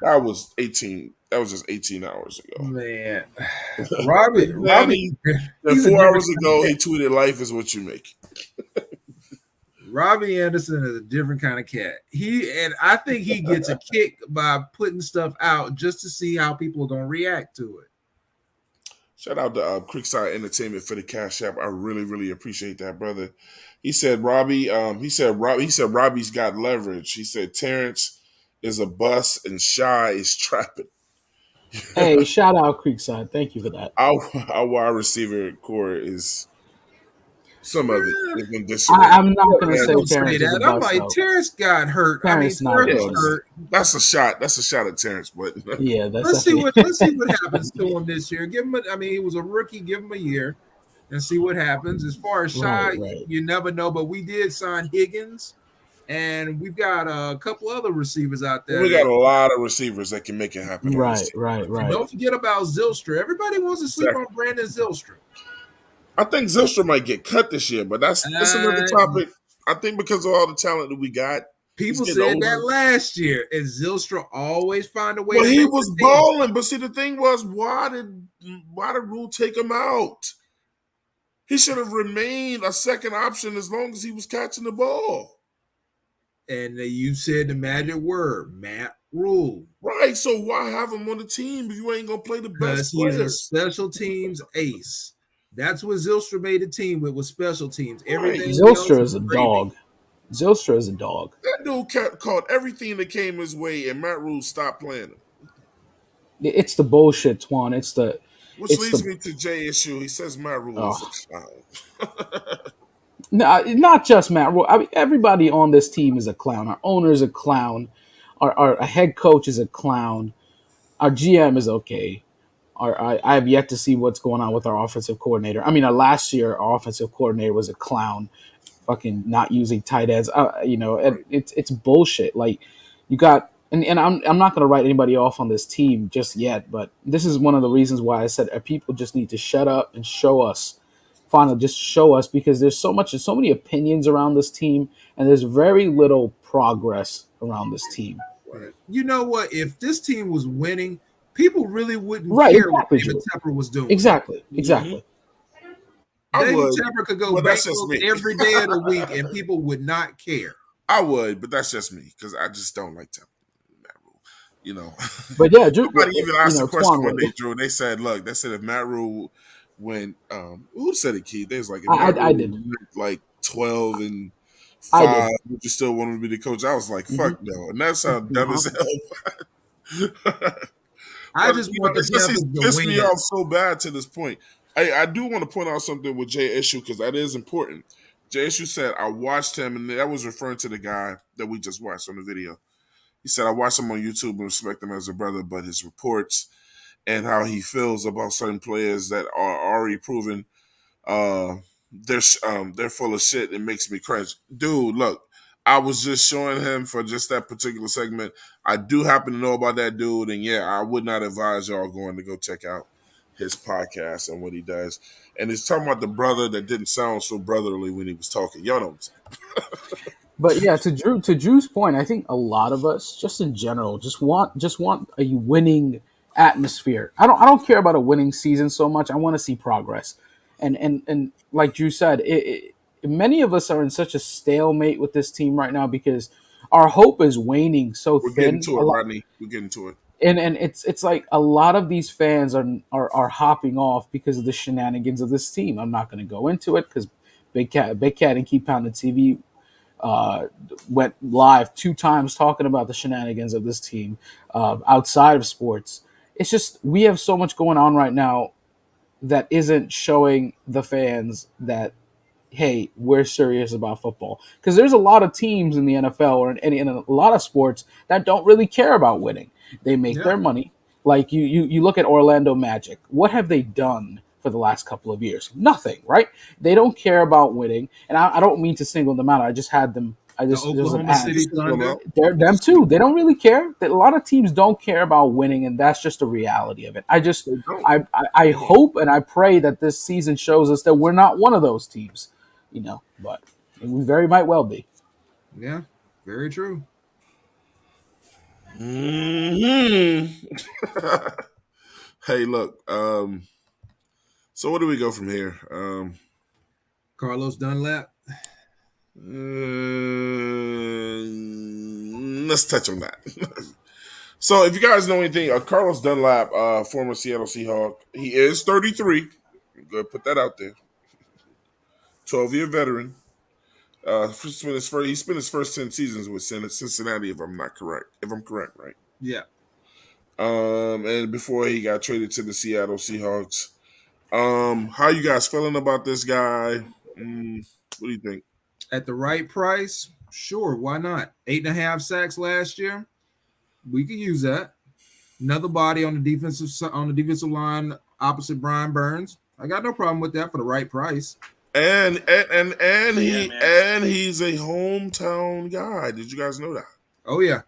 That was 18. That was just 18 hours ago. Man, Robbie, 4 hours ago, he tweeted, "Life is what you make." Robbie Anderson is a different kind of cat. I think he gets a kick by putting stuff out just to see how people are going to react to it. Shout out to Creekside Entertainment for the cash app. I really, really appreciate that, brother. He said Robbie's got leverage. He said Terrence is a bust and Shy is trapping. Hey, shout out Creekside. Thank you for that. Our wide receiver core is some of it. I'm not going to say Terrence is a bust. I'm like, Terrence got hurt. Terrence hurt. That's a shot. That's a shot at Terrence. But yeah, let's see what happens to him this year. Give him. He was a rookie. Give him a year and see what happens. As far as Shy, right. You never know. But we did sign Higgins, and we've got a couple other receivers out there. We got a lot of receivers that can make it happen. Right. And don't forget about Zylstra. Everybody wants to sleep on Brandon Zylstra. I think Zylstra might get cut this year, but that's another topic. I think because of all the talent that we got. People said that last year, and Zylstra always find a way. Well, he was balling, but see, the thing was, why did Rule take him out? He should have remained a second option as long as he was catching the ball. And you said the magic word, Matt Rule. Right, so why have him on the team if you ain't going to play the best players? He's a special teams ace. That's what Zylstra made the team with special teams. Everything. Zylstra is a dog. Zylstra is a dog. That dude caught everything that came his way, and Matt Rule stopped playing him. It's the bullshit, Twan. Which leads me to Jay issue. He says Matt Rule is a clown. No, not just Matt Rule. I mean, everybody on this team is a clown. Our owner is a clown. Our head coach is a clown. Our GM is okay. I have yet to see what's going on with our offensive coordinator. I mean, last year, our offensive coordinator was a clown, fucking not using tight ends. It's bullshit. Like, you got, and I'm not going to write anybody off on this team just yet, but this is one of the reasons why I said people just need to shut up and show us. Finally, just show us, because there's so many opinions around this team, and there's very little progress around this team. Right. You know what? If this team was winning, people really wouldn't care what David Tepper was doing. Exactly. David Tepper could go bankrupt every day of the week, and people would not care. I would, but that's just me, because I just don't like Tepper. But yeah, Drew, nobody even asked the question when they drew. They said, "Look, they said if Matt Rule when who said it, Keith? There's like, it I never did. like 12 and I 5, did. but you still want him to be the coach. I was like, fuck no. And that sounds dumb as hell. I just want the it's Panthers to pissed win me it. off so bad to this point. I do want to point out something with Jay Issue because that is important. Jay Issue said, I watched him, and that was referring to the guy that we just watched on the video. He said, I watched him on YouTube and respect him as a brother, but his reports and how he feels about certain players that are already proven they're full of shit. It makes me cringe. Dude, look, I was just showing him for just that particular segment. I do happen to know about that dude, and yeah, I would not advise y'all going to go check out his podcast and what he does. And he's talking about the brother that didn't sound so brotherly when he was talking. Y'all know what I'm saying. But yeah, to Drew's point, I think a lot of us, just in general, just want a winning atmosphere. I don't care about a winning season so much. I want to see progress, and like Drew said, many of us are in such a stalemate with this team right now because our hope is waning so We're getting thin. to it, Rodney. We're getting to it. And it's like a lot of these fans are hopping off because of the shenanigans of this team. I'm not going to go into it because Big Cat and Keep Pounding TV went live 2 times talking about the shenanigans of this team outside of sports. It's just we have so much going on right now that isn't showing the fans that, hey, we're serious about football. Because there's a lot of teams in the NFL or in a lot of sports that don't really care about winning. They make their money. Like you look at Orlando Magic. What have they done for the last couple of years? Nothing, right? They don't care about winning. And I don't mean to single them out. I just had them. The Oklahoma City Thunder. They're them too. They don't really care. A lot of teams don't care about winning, and that's just the reality of it. I hope and I pray that this season shows us that we're not one of those teams, but we very might well be. Yeah, very true. Mm-hmm. Hey, look. So where do we go from here? Carlos Dunlap. Let's touch on that. So, if you guys know anything, Carlos Dunlap, former Seattle Seahawk, he is 33. I'm going to put that out there. 12-year veteran. He spent his first 10 seasons with Cincinnati, if I'm correct, right? Yeah. And before he got traded to the Seattle Seahawks. How you guys feeling about this guy? What do you think? At the right price, sure, why not? 8.5 sacks last year. We could use that. Another body on the defensive line opposite Brian Burns. I got no problem with that for the right price. And he's a hometown guy. Did you guys know that? Oh yeah.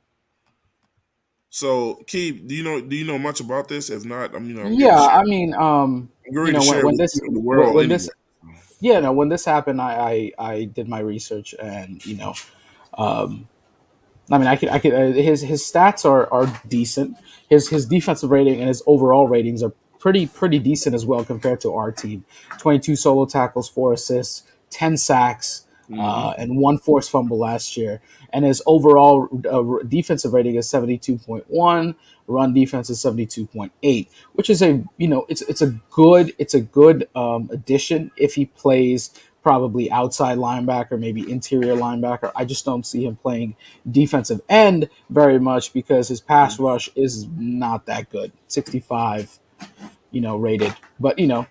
So, Keith, do you know much about this? If not, when this happened, I did my research, and his stats are decent. His defensive rating and his overall ratings are pretty decent as well compared to our team. 22 solo tackles, 4 assists, 10 sacks, and 1 forced fumble last year. And his overall defensive rating is 72.1. Run defense is 72.8, which is it's a good addition if he plays probably outside linebacker, maybe interior linebacker. I just don't see him playing defensive end very much because his pass rush is not that good. 65, rated. But a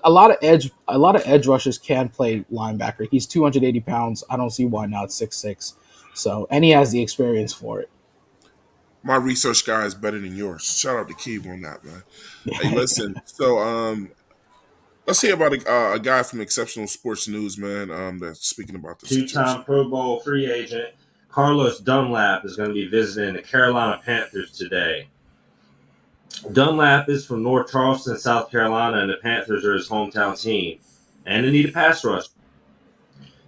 lot of edge rushers can play linebacker. He's 280 pounds. I don't see why not 6'6". So, and he has the experience for it. My research guy is better than yours. Shout out to Keith on that, man. Hey, listen. So, let's hear about a guy from Exceptional Sports News, man. That's speaking about the 2-time Pro Bowl free agent Carlos Dunlap is going to be visiting the Carolina Panthers today. Dunlap is from North Charleston, South Carolina, and the Panthers are his hometown team. And they need a pass rush.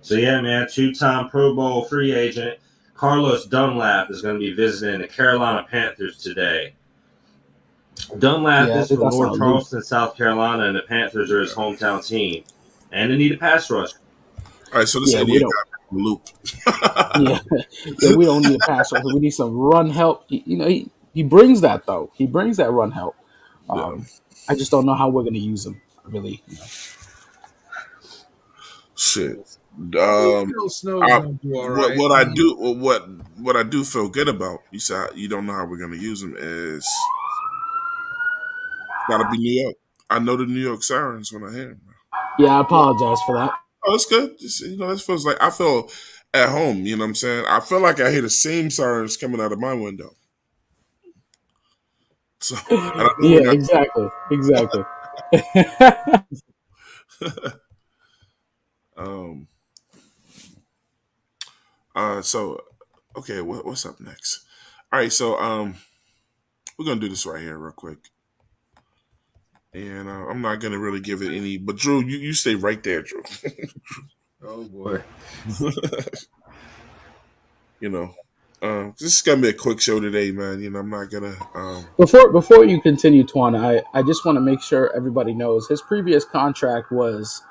So, yeah, man, 2-time Pro Bowl free agent Carlos Dunlap is going to be visiting the Carolina Panthers today. Dunlap is from North Charleston, South Carolina, and the Panthers are his hometown team. And they need a pass rush. All right, so this idiot got in the loop. We don't need a pass rush. We need some run help. He brings that, though. He brings that run help. I just don't know how we're going to use him. really. Shit. Snow's gonna do all right. What I do feel good about, you said you don't know how we're gonna use them, is gotta be New York. I know the New York Sirens when I hear them. Yeah, I apologize for that. Oh, it's good. Just, this feels like I feel at home. You know what I'm saying? I feel like I hear the same sirens coming out of my window. So, yeah, exactly. So, okay, what's up next? All right, so we're gonna do this right here real quick, and I'm not gonna really give it any. But Drew, you stay right there, Drew. Oh boy. This is gonna be a quick show today, man. I'm not gonna. Before you continue, Twan, I just want to make sure everybody knows his previous contract was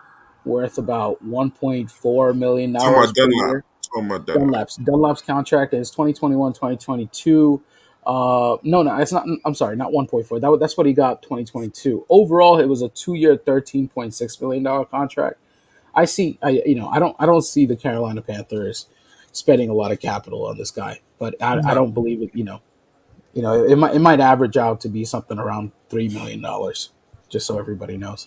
worth about $1.4 million per year. Dunlap's contract is 2021-2022. No, it's not. I'm sorry, not 1.4. That's what he got 2022. Overall, it was a 2-year, $13.6 million contract. I don't see the Carolina Panthers spending a lot of capital on this guy, but I don't believe it. It might average out to be something around $3 million, just so everybody knows.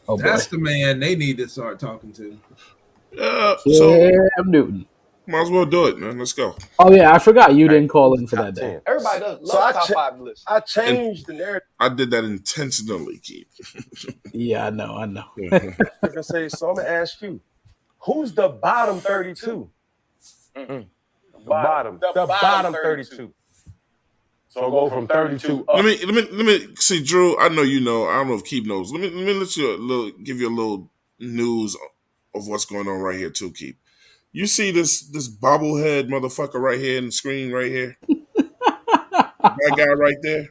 Oh, that's boy. the man they need to start talking to. Cam Newton. Might as well do it, man. Let's go. Oh yeah, I forgot you didn't call in for that day. Everybody does love top 5 list. I changed the narrative. I did that intentionally, Keith. Yeah, I know. I'm gonna ask you, who's the bottom 32? The bottom 32. So I'll go from 32 up. Let me see, Drew. I know you know. I don't know if Keith knows. Let me give you a little news of what's going on right here too, Keith. You see this bobblehead motherfucker right here in the screen right here? That guy right there?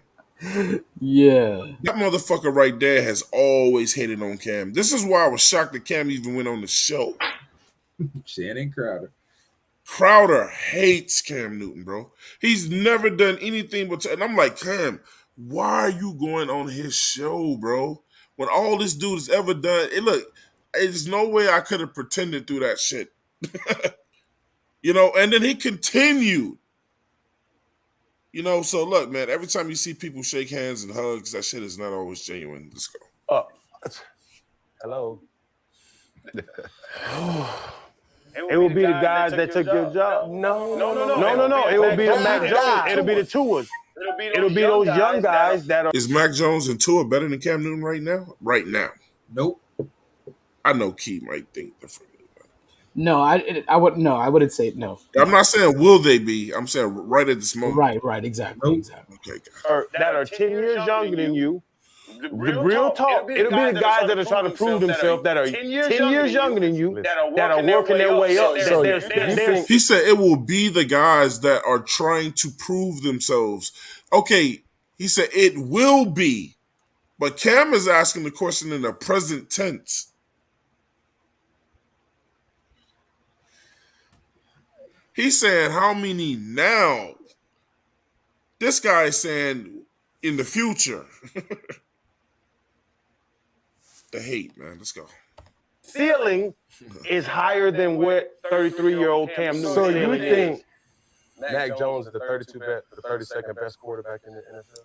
Yeah. That motherfucker right there has always hated on Cam. This is why I was shocked that Cam even went on the show. Shannon Crowder. Crowder hates Cam Newton, bro. He's never done anything but... And I'm like, Cam, why are you going on his show, bro? When all this dude has ever done... there's no way I could have pretended through that shit. And then he continued. So look, man, every time you see people shake hands and hugs, that shit is not always genuine. Let's go. Hello. It will be the guys that took your job. No. It will be the Mac Jones. It'll be the Tuas. It'll be those young guys that are... Is Mac Jones and Tua better than Cam Newton right now? Right now. Nope. I know Key might think differently. No, I wouldn't say no. I'm not saying will they be. I'm saying right at this moment. Right, exactly. Okay. That are 10 years younger than you. The real talk. It'll be the guys that are trying to prove themselves that are 10 years younger than you, that are working their way up. He said it will be the guys that are trying to prove themselves. Okay, he said it will be. But Cam is asking the question in the present tense. He's saying how many now? This guy is saying in the future. The hate, man. Let's go. Ceiling is higher than what 33-year-old Cam Newton. So you think Mac Jones is the 32nd best quarterback in the NFL?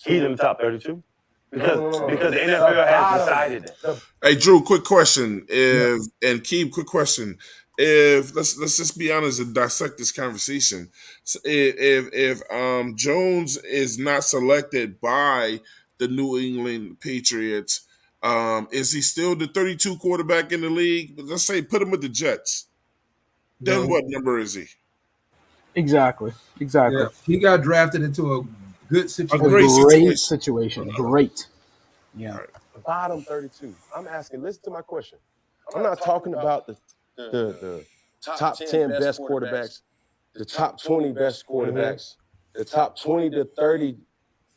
He's in the top 32 because the NFL has decided that. Hey, Drew, quick question. And Keith, quick question. If let's just be honest and dissect this conversation. If Jones is not selected by the New England Patriots, is he still the 32 quarterback in the league? Let's say put him with the Jets. Then what number is he? Exactly. Yeah, he got drafted into a good situation. A great situation. Great. Yeah. Right. Bottom 32. I'm asking, listen to my question. I'm not talking about the top 10 best quarterbacks, the top 20 best quarterbacks, the top 20 to 30,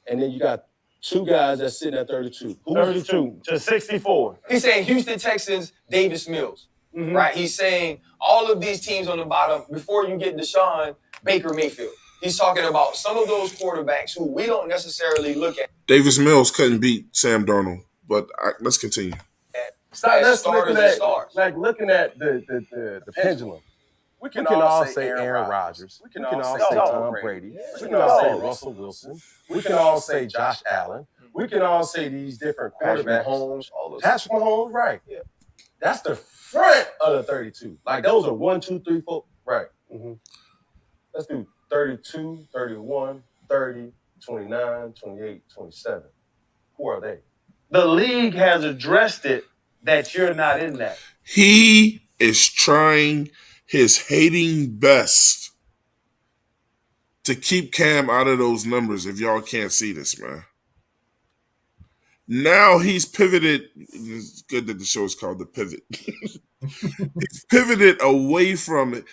and then you got two guys that's sitting at 32. 32 to 64. He's saying Houston Texans, Davis Mills, right? He's saying all of these teams on the bottom before you get Deshaun, Baker Mayfield. He's talking about some of those quarterbacks who we don't necessarily look at. Davis Mills couldn't beat Sam Darnold, but let's continue. Let's looking at the pendulum. We can all say Aaron Rodgers. We can all say Tom Brady. We can all say Russell Wilson. We can all say Josh Allen. We can all say these different quarterbacks. Patrick Mahomes, right? Yeah. That's the front of the 32. Like those are 1, 2, 3, 4. Right. Mm-hmm. Let's do 32, 31, 30, 29, 28, 27. Who are they? The league has addressed it that you're not in that. He is trying his hating best to keep Cam out of those numbers, if y'all can't see this, man. Now he's pivoted. It's good that the show is called The Pivot. He's pivoted away from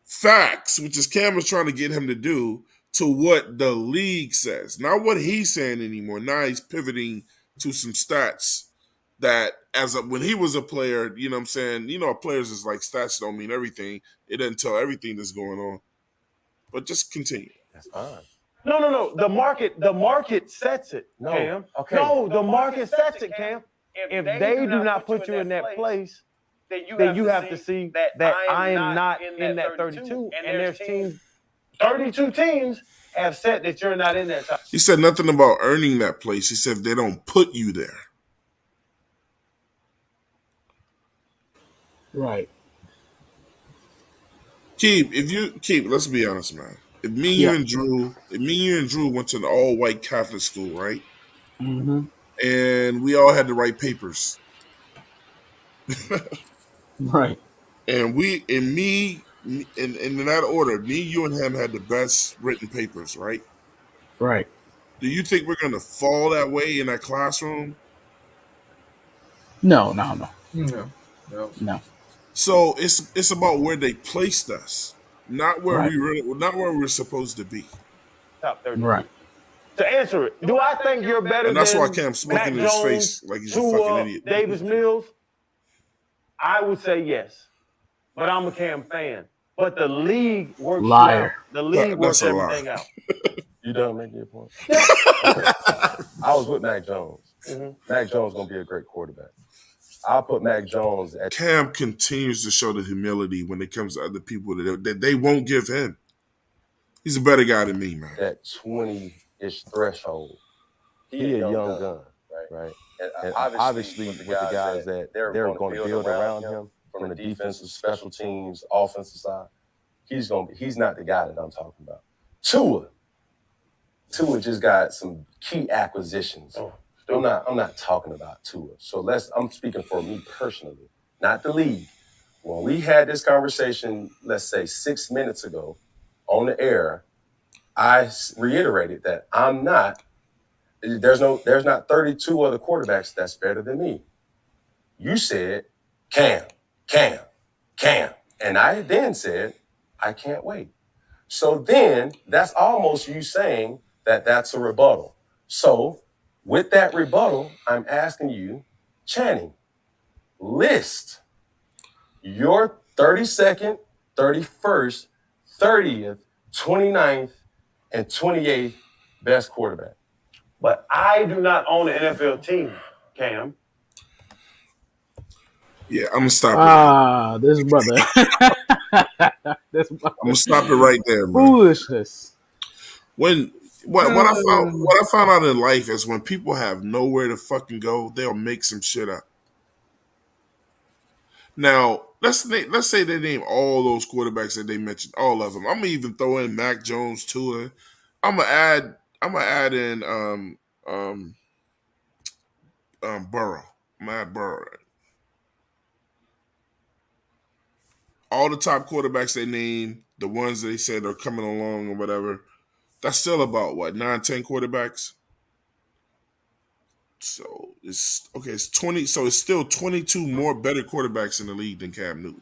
facts, which is Cam was trying to get him to do, to what the league says. Not what he's saying anymore. Now he's pivoting to some stats that when he was a player, you know what I'm saying? You know, players is like stats don't mean everything. It doesn't tell everything that's going on. But just continue. That's fine. No. The market sets it, Cam. Okay. No, the market sets it, Cam. If they do not put you in that place, then you have to see that I am not in that 32. And there's teams, 32 teams have said that you're not in that top. He said nothing about earning that place. He said they don't put you there. Right. Let's be honest, man. If me, you, and Drew went to an all-white Catholic school, right? Mm-hmm. And we all had to write papers. Right. And in that order, me, you, and him had the best written papers, right? Right. Do you think we're going to fall that way in that classroom? No. So it's about where they placed us, not where we're supposed to be. Top 32. Right. To answer it, do I think you're better and that's than why Cam's smoking in his face like he's a fucking idiot. Davis Mills? I would say yes, but I'm a Cam fan. But the league works out. The league works everything out. You done making your point? I was with Mac Jones. Mm-hmm. Mac Jones gonna be a great quarterback. I'll put Mac Jones at. Cam continues to show the humility when it comes to other people that they won't give him. He's a better guy than me, man. That 20-ish threshold. He a young gun, right? And obviously with the guys that they're going to build around him from the defensive, special teams, offensive side, he's not the guy that I'm talking about. Tua just got some key acquisitions. I'm not talking about Tua. So I'm speaking for me personally, not the league. When we had this conversation, let's say 6 minutes ago on the air, I reiterated that there's not 32 other quarterbacks that's better than me. You said, Cam. And I then said, I can't wait. So then that's almost you saying that that's a rebuttal. So with that rebuttal, I'm asking you, Channing, list your 32nd, 31st, 30th, 29th, and 28th best quarterback. But I do not own an NFL team, Cam. Yeah, I'm gonna stop it. This brother. I'm gonna stop it right there, bro. Foolishness. What I found out in life is when people have nowhere to fucking go, they'll make some shit up. Now, let's say they name all those quarterbacks that they mentioned, all of them. I'm gonna even throw in Mac Jones, Tua. I'm gonna add in Burrow. I'm gonna add Burrow. All the top quarterbacks they name, the ones they said are coming along or whatever, that's still about what, 9-10 quarterbacks? So it's 20. So it's still 22 more better quarterbacks in the league than Cam Newton.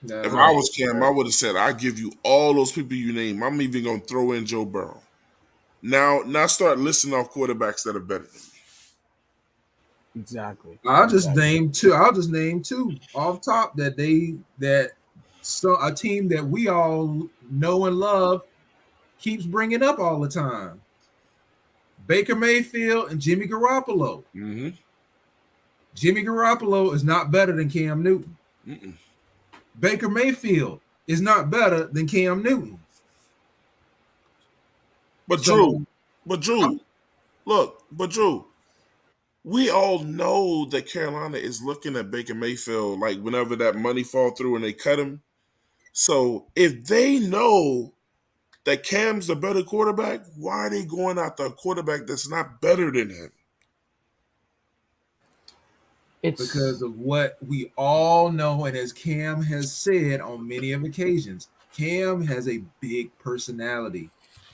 If I was Cam, I would have said, I give you all those people you name. I'm even gonna throw in Joe Burrow. Now start listing off quarterbacks that are better than me. Exactly. I'll just name two off top that a team that we all know and love keeps bringing up all the time. Baker Mayfield and Jimmy Garoppolo. Mm-hmm. Jimmy Garoppolo is not better than Cam Newton. Mm-mm. Baker Mayfield is not better than Cam Newton. But Drew, Drew, we all know that Carolina is looking at Baker Mayfield like whenever that money fall through and they cut him. So if they know that Cam's a better quarterback, why are they going after a quarterback that's not better than him? It's because of what we all know, and as Cam has said on many of occasions, Cam has a big personality.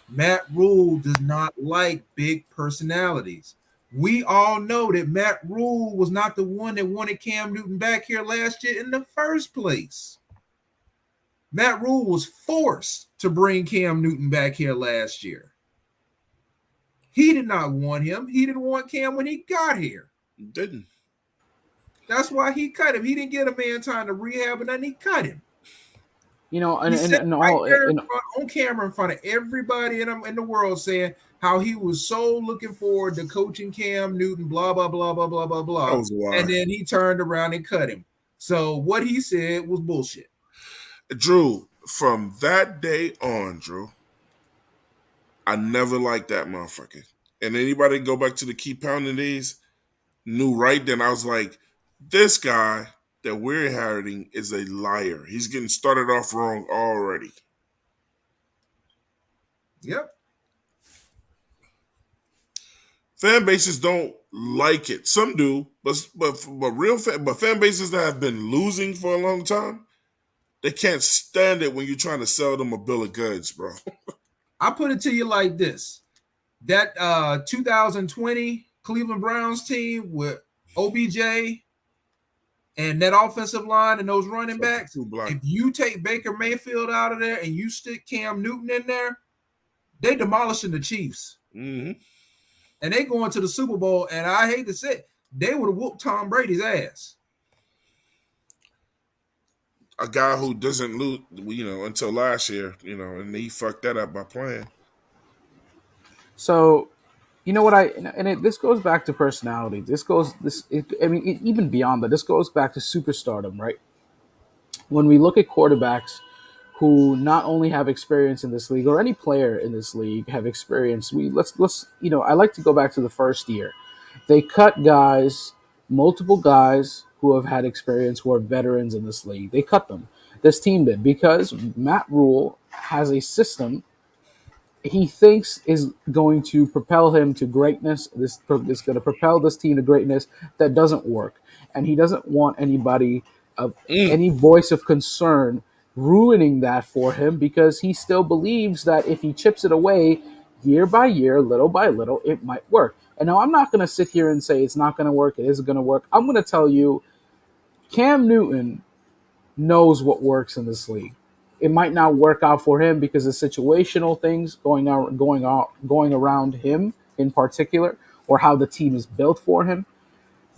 Matt Rule does not like big personalities. We all know that Matt Rule was not the one that wanted Cam Newton back here last year in the first place. Matt Rule was forced to bring Cam Newton back here last year. He did not want him. He didn't want Cam when he got here. He didn't. That's why he cut him. He didn't get a man time to rehab, and then he cut him. You know, on camera in front of everybody in the world saying how he was so looking forward to coaching Cam Newton, blah, blah, blah, blah, blah, blah, blah. And then he turned around and cut him. So what he said was bullshit. Drew, from that day on, Drew, I never liked that motherfucker. And anybody go back to the Keep Pounding days knew right then. I was like, this guy that we're inheriting is a liar. He's getting started off wrong already. Yep. Fan bases don't like it. Some do, but fan bases that have been losing for a long time, they can't stand it when you're trying to sell them a bill of goods, bro. I put it to you like this. That 2020 Cleveland Browns team with OBJ and that offensive line and those running backs, if you take Baker Mayfield out of there and you stick Cam Newton in there, they demolishing the Chiefs. Mm-hmm. And they going to the Super Bowl, and I hate to say it, they would have whooped Tom Brady's ass. A guy who doesn't lose, until last year, and he fucked that up by playing. So, you know what this goes back to personality. Even beyond that, this goes back to superstardom, right? When we look at quarterbacks who not only have experience in this league, or any player in this league have experience, I like to go back to the first year. They cut guys, multiple guys who have had experience, who are veterans in this league. They cut them. This team did, because Matt Rule has a system he thinks is going to propel him to greatness. This is going to propel this team to greatness that doesn't work. And he doesn't want anybody of any voice of concern ruining that for him, because he still believes that if he chips it away year by year, little by little, it might work. And now I'm not going to sit here and say it's not going to work, it isn't going to work. I'm going to tell you, Cam Newton knows what works in this league. It might not work out for him because of situational things going around him in particular, or how the team is built for him.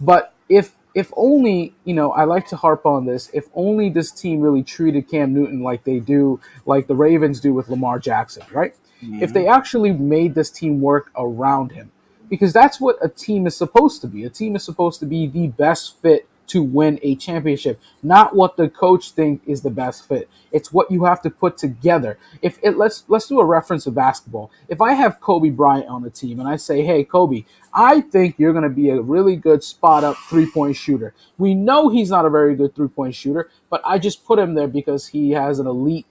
But if only, I like to harp on this, if only this team really treated Cam Newton like they do, like the Ravens do with Lamar Jackson, right? Mm-hmm. If they actually made this team work around him, because that's what a team is supposed to be. A team is supposed to be the best fit to win a championship, not what the coach thinks is the best fit. It's what you have to put together. Let's do a reference to basketball. If I have Kobe Bryant on the team and I say, hey, Kobe, I think you're going to be a really good spot-up three-point shooter. We know he's not a very good three-point shooter, but I just put him there because he has an elite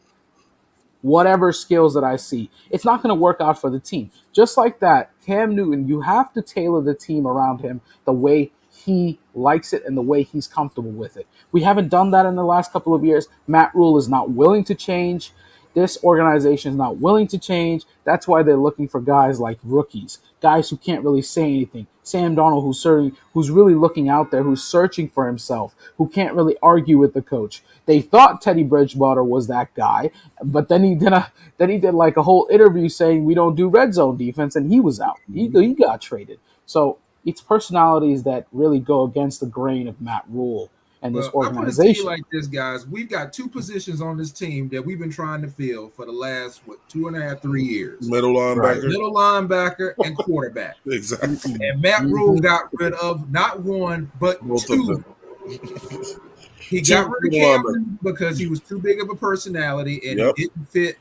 whatever skills that I see. It's not going to work out for the team. Just like that, Cam Newton, you have to tailor the team around him the way he likes it and the way he's comfortable with it. We haven't done that in the last couple of years. Matt Rule is not willing to change. This organization is not willing to change. That's why they're looking for guys like rookies, guys who can't really say anything. Sam Darnold, who's really looking out there, who's searching for himself, who can't really argue with the coach. They thought Teddy Bridgewater was that guy, but then he did like a whole interview saying we don't do red zone defense, and he was out. He got traded. So it's personalities that really go against the grain of Matt Rule. and this Well, I put it to you organization. like this, guys. We've got two positions on this team that we've been trying to fill for the last 2.5, 3 years. Middle linebacker, middle linebacker, and quarterback. Exactly. And Matt Rule got rid of not one but Both two. of them. He Two got rid of middle Cam linebackers. Newton because he was too big of a personality and Yep. he didn't fit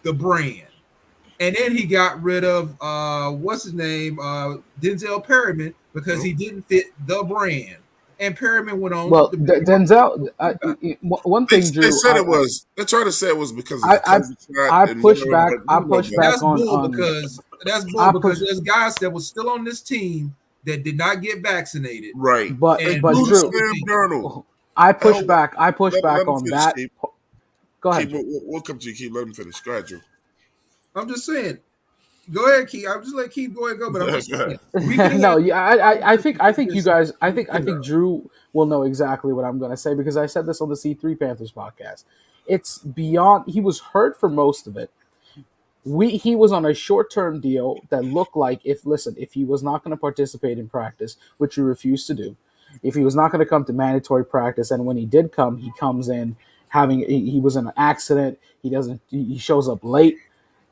the brand. And then he got rid of what's his name, Denzel Perryman, because he didn't fit the brand. And Perryman went on. Well, Denzel. One thing, Drew. They said it was. They tried to say it was because of I push back. I push back that's on. Bull because that's bull because there's guys that were still on this team that did not get vaccinated. Right. But Drew, I push back. I push back on that. Go ahead. We'll come to you, Keith. Let him finish. Go ahead, Drew. I'm just saying. Go ahead, Keith. I'm just let Keith go ahead go, but I'm just saying. No, I think you guys. I think Drew will know exactly what I'm going to say because I said this on the C3 Panthers podcast. It's beyond. He was hurt for most of it. He was on a short-term deal that looked like if he was not going to participate in practice, which he refused to do, if he was not going to come to mandatory practice, and when he did come, he comes in he was in an accident. He shows up late,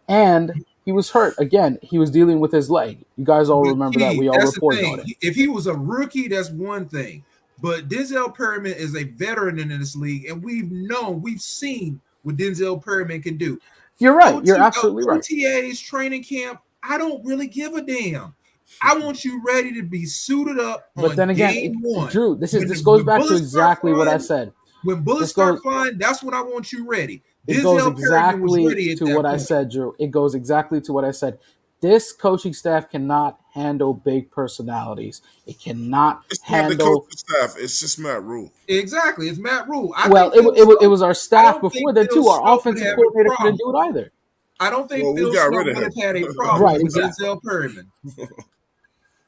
and he was hurt again. He was dealing with his leg. You guys all remember that. We all reported on it. If he was a rookie, that's one thing. But Denzel Perryman is a veteran in this league, and we've seen what Denzel Perryman can do. You're right. You're absolutely right. OTA's training camp, I don't really give a damn. I want you ready to be suited up. But then again, Drew, this goes back to exactly what I said. When bullets start flying, that's when I want you ready. It goes exactly to what I said, Drew. It goes exactly to what I said. This coaching staff cannot handle big personalities. It cannot handle. Not the coaching staff. It's just Matt Rule. Exactly, it's Matt Rule. It was our staff before then too. Our offensive coordinator couldn't do it either. I don't think Phil Snow would have had a problem with Denzel Perryman.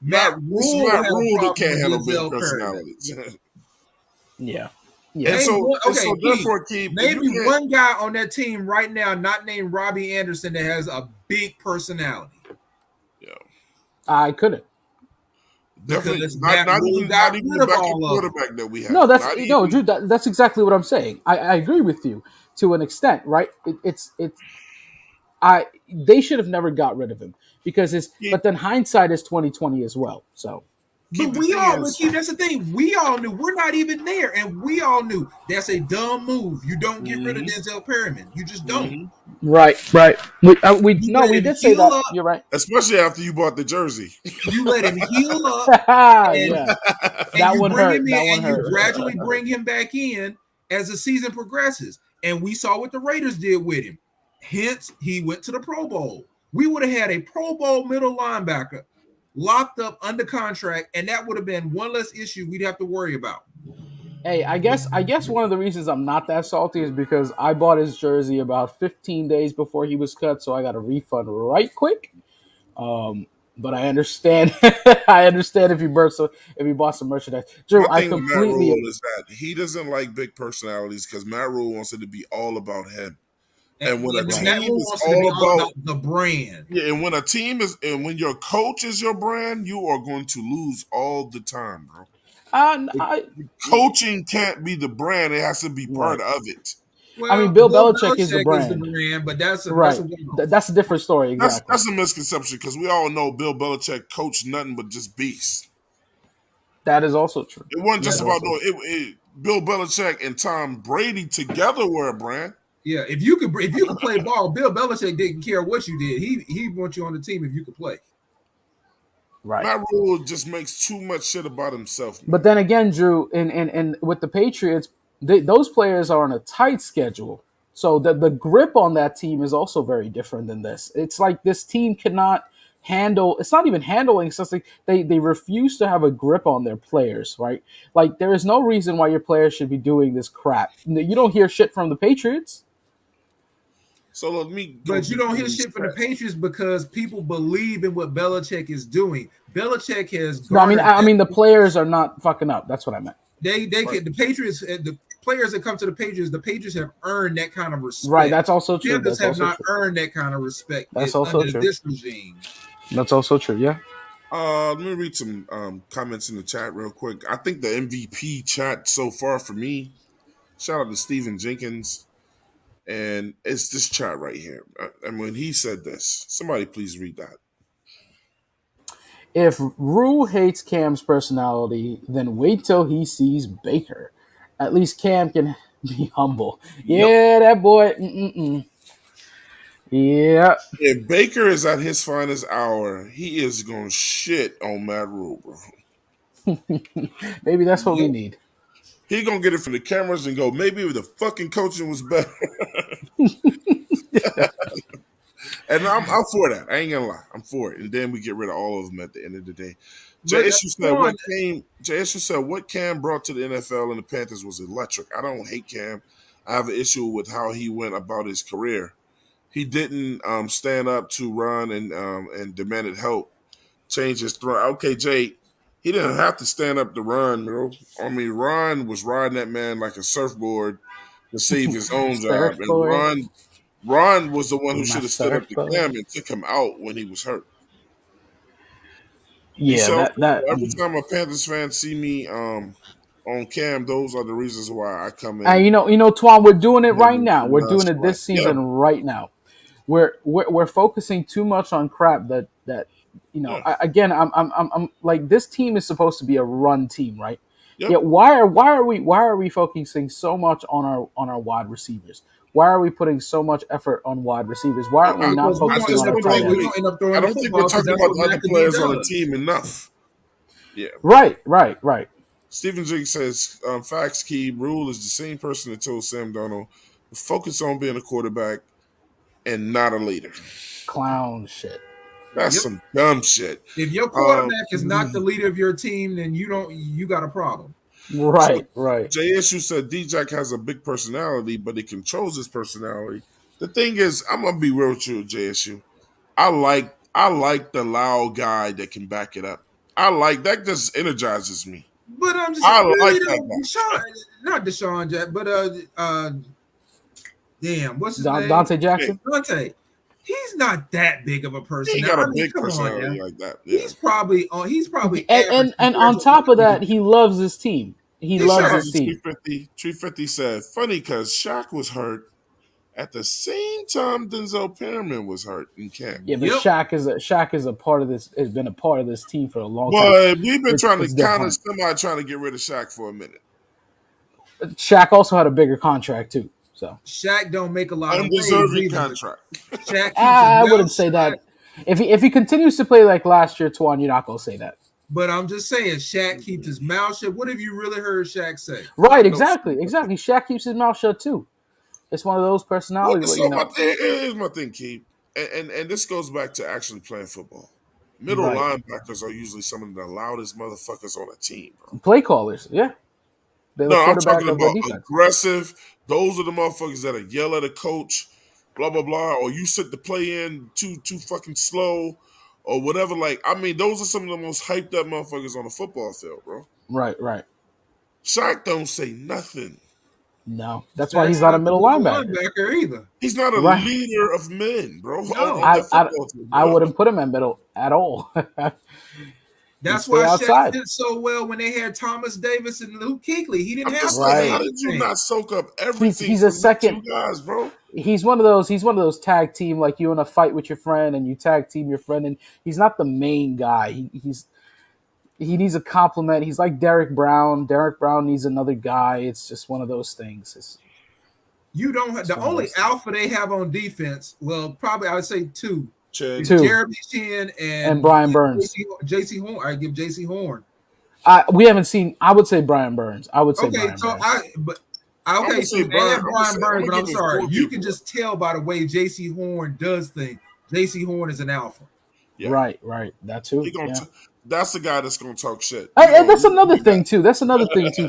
Matt Rule can't handle big personalities. Yeah. Yeah. So therefore, Keith, maybe one guy on that team right now, not named Robbie Anderson, that has a big personality. Yeah, I couldn't. Definitely not even the backup quarterback that we have. No, Drew. That's exactly what I'm saying. I agree with you to an extent, right? They should have never got rid of him because but then hindsight is 2020 as well. So. But that's the thing. We all knew. We're not even there, and we all knew that's a dumb move. You don't get rid of Denzel Perryman. You just don't. Right. We did say that. Up. You're right. Especially after you bought the jersey. You let him heal up. That one hurt. You gradually bring him back in as the season progresses. And we saw what the Raiders did with him. Hence, he went to the Pro Bowl. We would have had a Pro Bowl middle linebacker locked up under contract, and that would have been one less issue we'd have to worry about. Hey, I guess one of the reasons I'm not that salty is because I bought his jersey about 15 days before he was cut, so I got a refund right quick. But I understand. I understand if you bought some merchandise. Drew, I completely. Matt Rule is that he doesn't like big personalities because Matt Rule wants it to be all about him. And when a team is all about the brand, and when a team is, and when your coach is your brand, you are going to lose all the time, bro. Coaching can't be the brand; it has to be part of it. Well, Bill Belichick is the brand. But that's that's a different story. Exactly. That's a misconception because we all know Bill Belichick coached nothing but just beasts. That is also true. It wasn't just about Bill Belichick and Tom Brady together were a brand. Yeah, if you could play ball, Bill Belichick didn't care what you did. He wants you on the team if you could play. Right. Matt Rule just makes too much shit about himself. Man. But then again, Drew, and with the Patriots, those players are on a tight schedule. So the grip on that team is also very different than this. It's like this team cannot handle. It's not even handling. It's just like they refuse to have a grip on their players, right? Like there is no reason why your players should be doing this crap. You don't hear shit from the Patriots. So let me. But you don't hear shit from the Patriots because people believe in what Belichick is doing. Belichick has. No, I mean the players are not fucking up. That's what I meant. The Patriots, the players that come to the Patriots have earned that kind of respect. Right, that's also true. Panthers have not earned that kind of respect. That's also true. This regime. That's also true. Yeah. Let me read some comments in the chat real quick. I think the MVP chat so far for me, shout out to Steven Jenkins, and it's this chat right here. And when he said this, somebody please read that. If Rule hates Cam's personality, then wait till he sees Baker. At least Cam can be humble. Yep. Yeah, that boy. Mm-mm-mm. Yeah. If Baker is at his finest hour, he is gonna shit on Matt Rule, bro. Maybe that's what we need. He gonna get it from the cameras and go, maybe the fucking coaching was better. And I'm for that. I ain't gonna lie. I'm for it. And then we get rid of all of them at the end of the day. Jay Issue said what Cam brought to the NFL and the Panthers was electric. I don't hate Cam. I have an issue with how he went about his career. He didn't stand up to run and demanded help. Change his throw. Okay, Jay, he didn't have to stand up to run, bro. I mean, Ron was riding that man like a surfboard to save his own job. And Ron was the one who should have stood up to Cam and took him out when he was hurt. Yeah, every time a Panthers fan see me on Cam, those are the reasons why I come in. And you know, Twan, we're doing it right now. We're doing it this season right now. We're focusing too much on crap that you know. Yeah. I'm like, this team is supposed to be a run team, right? Yep. Yet why are we focusing so much on our wide receivers? Why are we putting so much effort on wide receivers? Why aren't we not focusing on our tight ends? I don't think we're talking about the other players on the team enough. Yeah. Right. Stephen Jig says, facts key, Rule is the same person that told Sam Darnold to focus on being a quarterback and not a leader. Clown shit. That's some dumb shit. If your quarterback is not the leader of your team, then you got a problem. Right. Jay Issue said D-Jack has a big personality, but he controls his personality. The thing is, I'm gonna be real with you, Jay Issue. I like the loud guy that can back it up. I like that, just energizes me. But I'm just not Deshaun Jack, but damn, what's his name? Dante Jackson. Dante. He's not that big of a person. He got a big personality like that. Yeah. He's probably and on top of that, he loves his team. He loves his team. 350 said, funny because Shaq was hurt at the same time Denzel Perriman was hurt in camp. Yeah, but Shaq is a part of this. Has been a part of this team for a long time. But we've been trying to counter somebody trying to get rid of Shaq for a minute. Shaq also had a bigger contract too. So Shaq don't make a lot of undeserving contract. Shaq I wouldn't say that. If he continues to play like last year, Twan, you're not gonna say that. But I'm just saying, Shaq keeps his mouth shut. What have you really heard Shaq say? Right, exactly. Shaq keeps his mouth shut too. It's one of those personalities. Here's my thing, Keith, and this goes back to actually playing football. Middle linebackers are usually some of the loudest motherfuckers on a team, bro. Play callers, yeah. I'm talking about aggressive. Those are the motherfuckers that yell at a coach, blah blah blah, or you sit the play in too fucking slow, or whatever. Like, I mean, those are some of the most hyped up motherfuckers on the football field, bro. Right. Shaq don't say nothing. No, that's why he's not a middle linebacker either. He's not a leader of men, bro. No. I wouldn't put him at middle at all. That's why Shaq did so well when they had Thomas Davis and Luke Kuechly. He didn't have to. How did you not soak up everything? He's a second guys, bro. He's one of those tag team, like you in a fight with your friend and you tag team your friend, and he's not the main guy. He needs a compliment. He's like Derek Brown. Derek Brown needs another guy. It's just one of those things. You don't have the only alpha they have on defense. Well, probably I would say two. Jeremy Chin and Brian Burns. JC Horn. I give JC Horn. We haven't seen. I would say Brian Burns. Brian Burns. So Brian Burns, but I'm sorry. You can just tell by the way JC Horn does things. JC Horn is an alpha. Yeah. Right. That too. That's the guy that's gonna talk shit. And that's another thing too.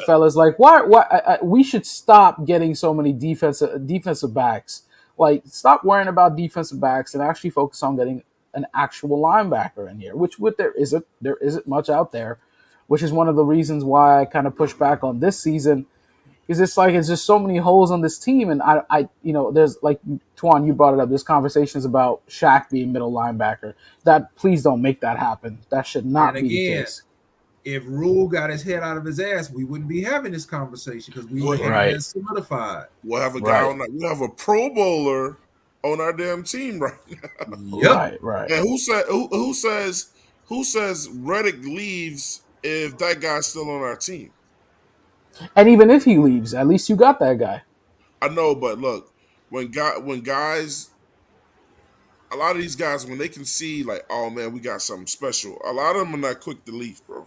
Fellas. Like, why we should stop getting so many defensive backs. Like, stop worrying about defensive backs and actually focus on getting an actual linebacker in here, which there isn't much out there, which is one of the reasons why I kind of push back on this season. Because it's just so many holes on this team, and I there's like Twan, you brought it up. There's conversations about Shaq being middle linebacker. That please don't make that happen. That should not be the case. If Rule got his head out of his ass, we wouldn't be having this conversation because we would have Right. that solidified. We'll have a guy we have a Pro Bowler on our damn team right now. Yep. Right. And who says Reddick leaves if that guy's still on our team? And even if he leaves, at least you got that guy. I know, but look, when guys, a lot of these guys, when they can see like, oh man, we got something special, a lot of them are not quick to leave, bro.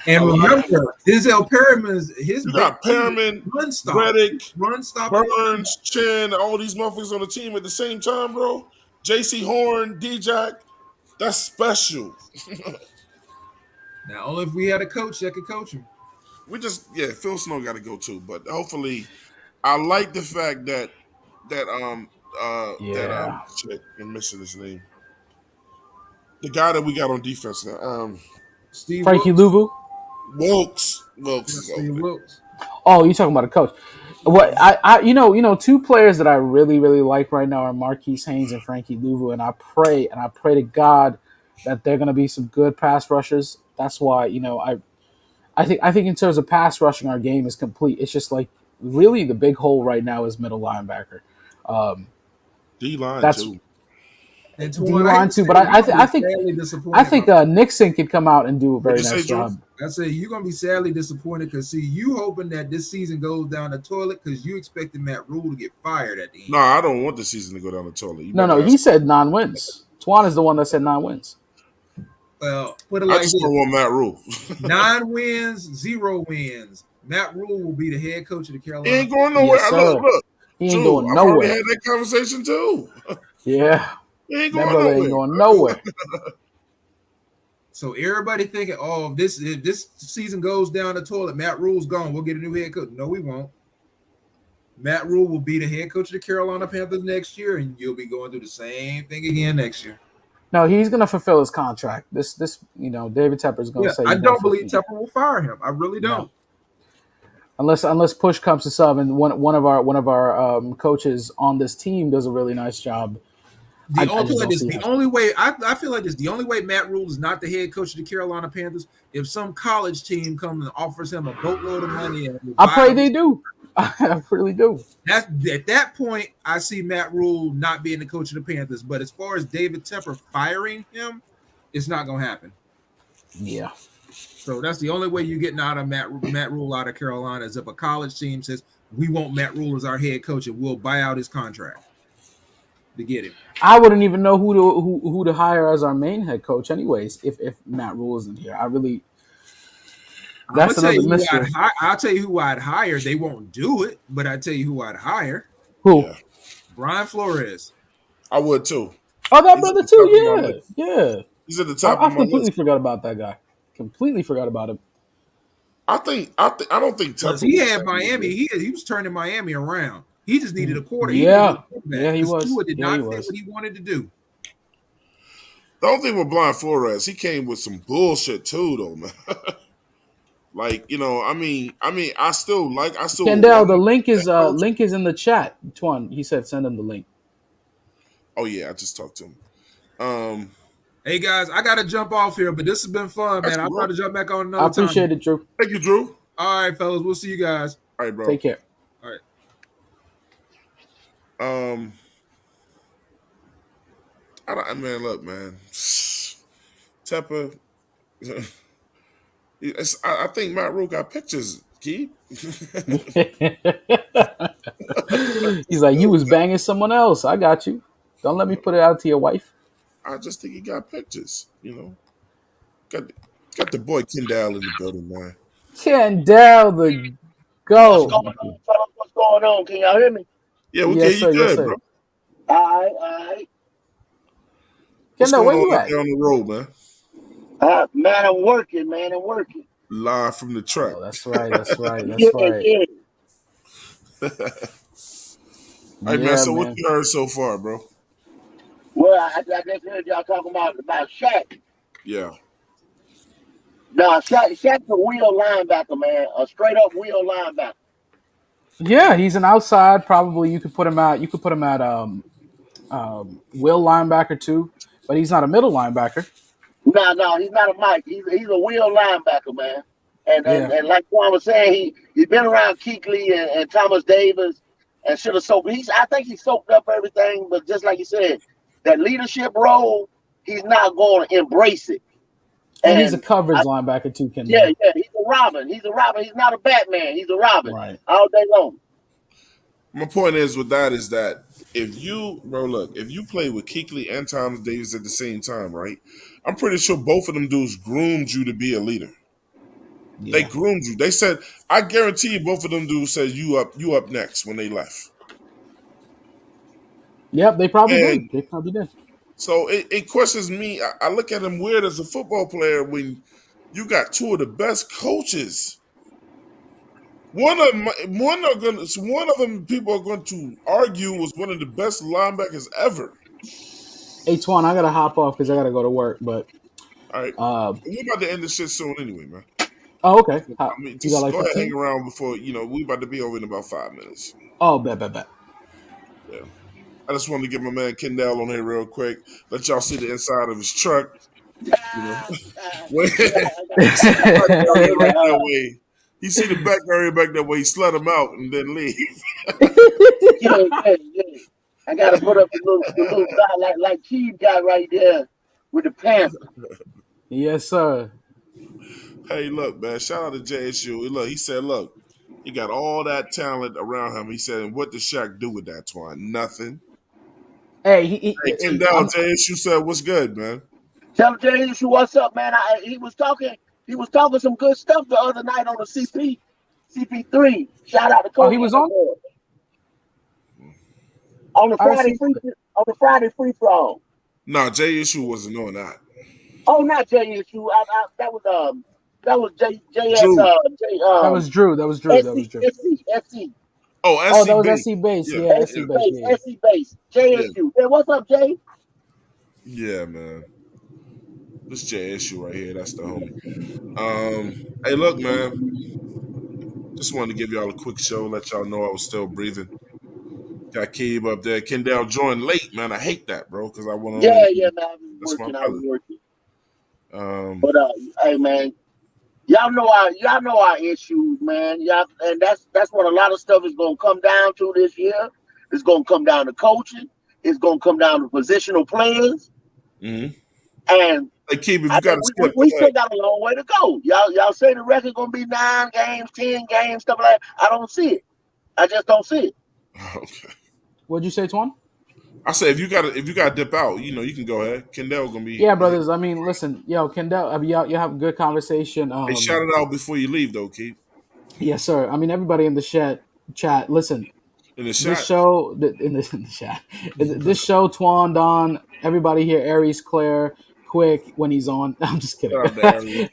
And remember, Denzel Perriman's his you got Perriman, run stop, Reddick, run stop, Burns, Chin, all these motherfuckers on the team at the same time, bro. J.C. Horn, D-Jack, that's special. Now, only if we had a coach that could coach him. Phil Snow got to go too, but hopefully, I like the fact that shit, I'm missing his name. The guy that we got on defense now, Steve Frankie Louvu. Wilkes is Steve Wilkes. Oh, you talking about a coach? What I two players that I really like right now are Marquise Haynes and Frankie Louvu, and I pray to God that they're going to be some good pass rushers. That's why I think in terms of pass rushing, our game is complete. It's just like really the big hole right now is middle linebacker. D-line too. D-line too, but I think Nixon could come out and do a very nice job. I say you're gonna be sadly disappointed because you hoping that this season goes down the toilet because you expected Matt Rule to get fired at the end. No, I don't want the season to go down the toilet. No, he said 9 wins. Twan is the one that said 9 wins. Well, put it like this: I just don't want Matt Rule. 9 wins, 0 wins. Matt Rule will be the head coach of the Carolina. He ain't going nowhere. Yes, look, he ain't going nowhere. I already had that conversation too. Yeah. He ain't that going nowhere. Ain't going nowhere. So everybody thinking, if this season goes down the toilet, Matt Rule's gone. We'll get a new head coach. No, we won't. Matt Rule will be the head coach of the Carolina Panthers next year, and you'll be going through the same thing again next year. No, he's going to fulfill his contract. This David Tepper's going to say. I don't believe Tepper will fire him. I really don't. No. Unless push comes to shove, and one of our coaches on this team does a really nice job. I feel like the only way Matt Rule is not the head coach of the Carolina Panthers if some college team comes and offers him a boatload of money. I pray they do. I really do. At that point, I see Matt Rule not being the coach of the Panthers. But as far as David Tepper firing him, it's not going to happen. Yeah. So that's the only way you're getting out of Matt Rule out of Carolina is if a college team says, we want Matt Rule as our head coach and we'll buy out his contract to get him. I wouldn't even know who to hire as our main head coach anyways if Matt Rule isn't here. That's another mystery. I'll tell you who I'd hire. They won't do it, but I tell you who I'd hire. Who? Yeah. Brian Flores. I would too. Oh, that brother too. Yeah. He's at the top. I completely forgot about that guy. Completely forgot about him. I don't think Tepper. He had Miami. He was turning Miami around. He just needed a quarter. He was. Tua did not fit what he wanted to do. The only thing with Brian Flores, he came with some bullshit too, though, man. I still Kendall, the link is in the chat. Twan, he said send him the link. Oh yeah, I just talked to him. Hey guys, I gotta jump off here, but this has been fun, man. I'll try to jump back on another time. I appreciate it, Drew. Thank you, Drew. All right, fellas, we'll see you guys. All right, bro. Take care. All right. Look, man. Tepper. I think Matt Rule got pictures, Keith. He's like, you was banging someone else. I got you. Don't let me put it out to your wife. I just think he got pictures, Got the boy Kendall in the building, man. Kendall, the go. What's going on? Can y'all hear me? Yeah, we can hear you good, bro. All right. Kendall, where you at? On the road, man. Man, I'm working, Live from the track. Oh, that's right. Yeah. Hey, man, so what you heard so far, bro? Well, I just heard y'all talking about Shaq. Yeah. Nah, Shaq's a wheel linebacker, man. A straight up wheel linebacker. Yeah, he's an outside. Probably you could put him at. You could put him at will linebacker too, but he's not a middle linebacker. No, he's not a Mike. He's a wheel linebacker, man. And Yeah, like Juan was saying, he's been around Kuechly and Thomas Davis and should have soaked. I think he soaked up everything, but just like you said, that leadership role, he's not going to embrace it. and he's a coverage linebacker too, Kendall. Yeah, he's a Robin. He's not a Batman. He's a Robin, Right, all day long. My point is with that is that if you play with Kuechly and Thomas Davis at the same time, right? I'm pretty sure both of them dudes groomed you to be a leader. Yeah. They groomed you. They said, I guarantee you, both of them dudes said you up next when they left. Yep, they probably did. They probably did. So it questions me. I look at him weird as a football player when you got two of the best coaches. One of them people are going to argue was one of the best linebackers ever. Hey, Twan, I gotta hop off because I gotta go to work. But all right, we're about to end this shit soon anyway, man. Oh, okay. I mean, just go ahead and hang around before we about to be over in about 5 minutes. Oh, bet. Yeah. I just wanted to get my man Kendall on here real quick. Let y'all see the inside of his truck. He see the back area back that way. He slid him out and then leave. Yeah. I gotta put up the little guy like Keith got right there with the Panthers. Yes, sir. Hey, look, man. Shout out to JSU. Look, he said, look, he got all that talent around him. He said, what does Shaq do with that, Twan? Nothing. Hey, Kendall, JSU said, what's good, man? Tell JSU what's up, man. He was talking some good stuff the other night on the CP3. Shout out to Coach. Oh, he was on? On the Friday free throw. No, JSU wasn't on that. Oh, not JSU. That was JS. That was Drew. SC. Oh, that was SC base. Yeah, SC base. SC base. JSU. Yeah. What's up, Jay? Yeah, man. This JSU right here. That's the homie. Hey, look, man. Just wanted to give y'all a quick show. Let y'all know I was still breathing. Got Keeb up there. Kendall joined late, man. I hate that, bro, because I went on. Yeah, man. I was working. But hey, man, y'all know our issues, man. And that's what a lot of stuff is gonna come down to this year. It's gonna come down to coaching. It's gonna come down to positional players. Mm-hmm. And hey, Keeb, if you got we still got a long way to go. Y'all say the record gonna be 9 games, 10 games, stuff like that. I don't see it. I just don't see it. Okay. What'd you say, Twan? I said if you got to dip out, you can go ahead. Kendall gonna be. Yeah, brothers. I mean, listen, Kendall. I mean, y'all have a good conversation. Hey, shout it out before you leave, though, Keith. Yes, sir. I mean, everybody in the chat. Listen, in the this chat. show, in the chat, this show, Twan, Don, everybody here, Aries, Claire, Quick when he's on. I'm just kidding.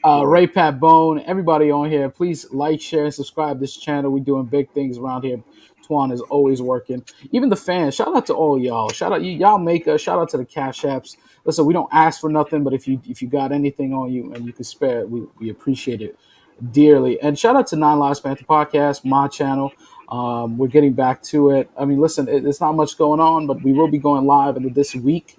Ray, Pat, Bone, everybody on here. Please like, share, and subscribe to this channel. We're doing big things around here. Twan is always working. Even the fans, shout out to all y'all. Shout out y'all make us. Shout out to the Cash Apps. Listen, we don't ask for nothing, but if you got anything on you and you can spare it, we appreciate it dearly. And shout out to 9 Lives Panther Podcast, my channel. We're getting back to it. I mean, listen, it's not much going on, but we will be going live into this week.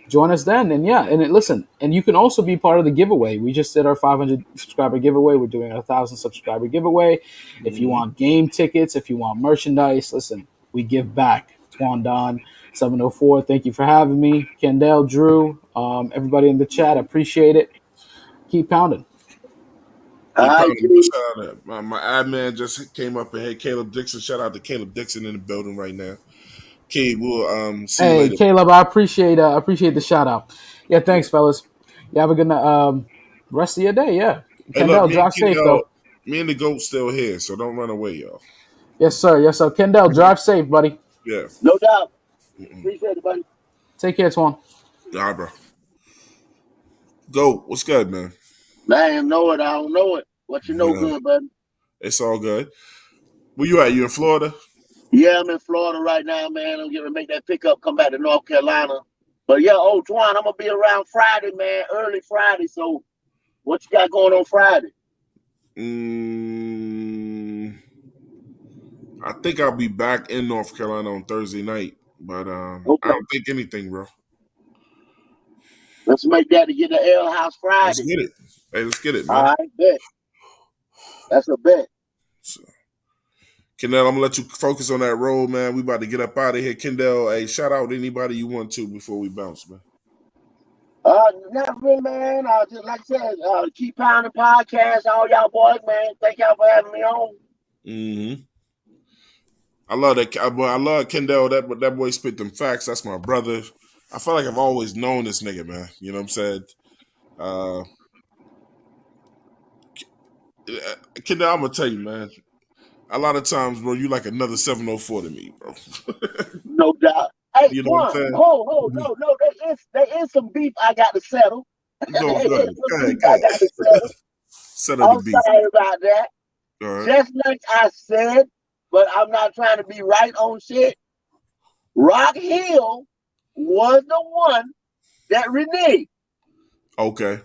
Join us then, and listen, and you can also be part of the giveaway. We just did our 500 subscriber giveaway. We're doing a 1,000 subscriber giveaway. If you want game tickets, if you want merchandise, listen, we give back. Twan Don 704. Thank you for having me, Kendall, Drew, everybody in the chat. Appreciate it. Keep pounding. My admin just came up and hey, Caleb Dixon. Shout out to Caleb Dixon in the building right now. Okay, we'll see you later. Caleb, I appreciate the shout out. Yeah, thanks, fellas. You have a good rest of your day. Yeah, Kendall, drive safe though. Me and the GOAT still here, so don't run away, y'all. Yes, sir. Kendall, drive safe, buddy. Yeah, no doubt. Appreciate it, buddy. Take care, Twan. All right, bro. GOAT, what's good, man? I don't know it. What you know, good, buddy? It's all good. Where you at? You in Florida? Yeah, I'm in Florida right now, man. I'm going to make that pickup, come back to North Carolina. But yeah, Twan, I'm going to be around Friday, man, early Friday. So What you got going on Friday? I think I'll be back in North Carolina on Thursday night, but I don't think anything, bro. Let's make that to get the Ale House Friday. Let's get it. Hey, let's get it, man. All right, bet. That's a bet. So, Kendall, I'm gonna let you focus on that road, man. We about to get up out of here. Kendall, hey, shout out anybody you want to before we bounce, man. Not really, man. Just like I said, keep pounding podcast, all y'all boys, man. Thank y'all for having me on. Mm-hmm. I love that. I love Kendall. That boy spit them facts. That's my brother. I feel like I've always known this nigga, man. You know what I'm saying? Kendall, I'm gonna tell you, man. A lot of times, bro, you like another 704 to me, bro. No doubt. Hey, you know what I'm saying? No, there is some beef I got to settle. Go ahead. Settle I'm the beef. sorry about that. Right. Just like I said, but I'm not trying to be right on shit. Rock Hill was the one that reneged. Okay.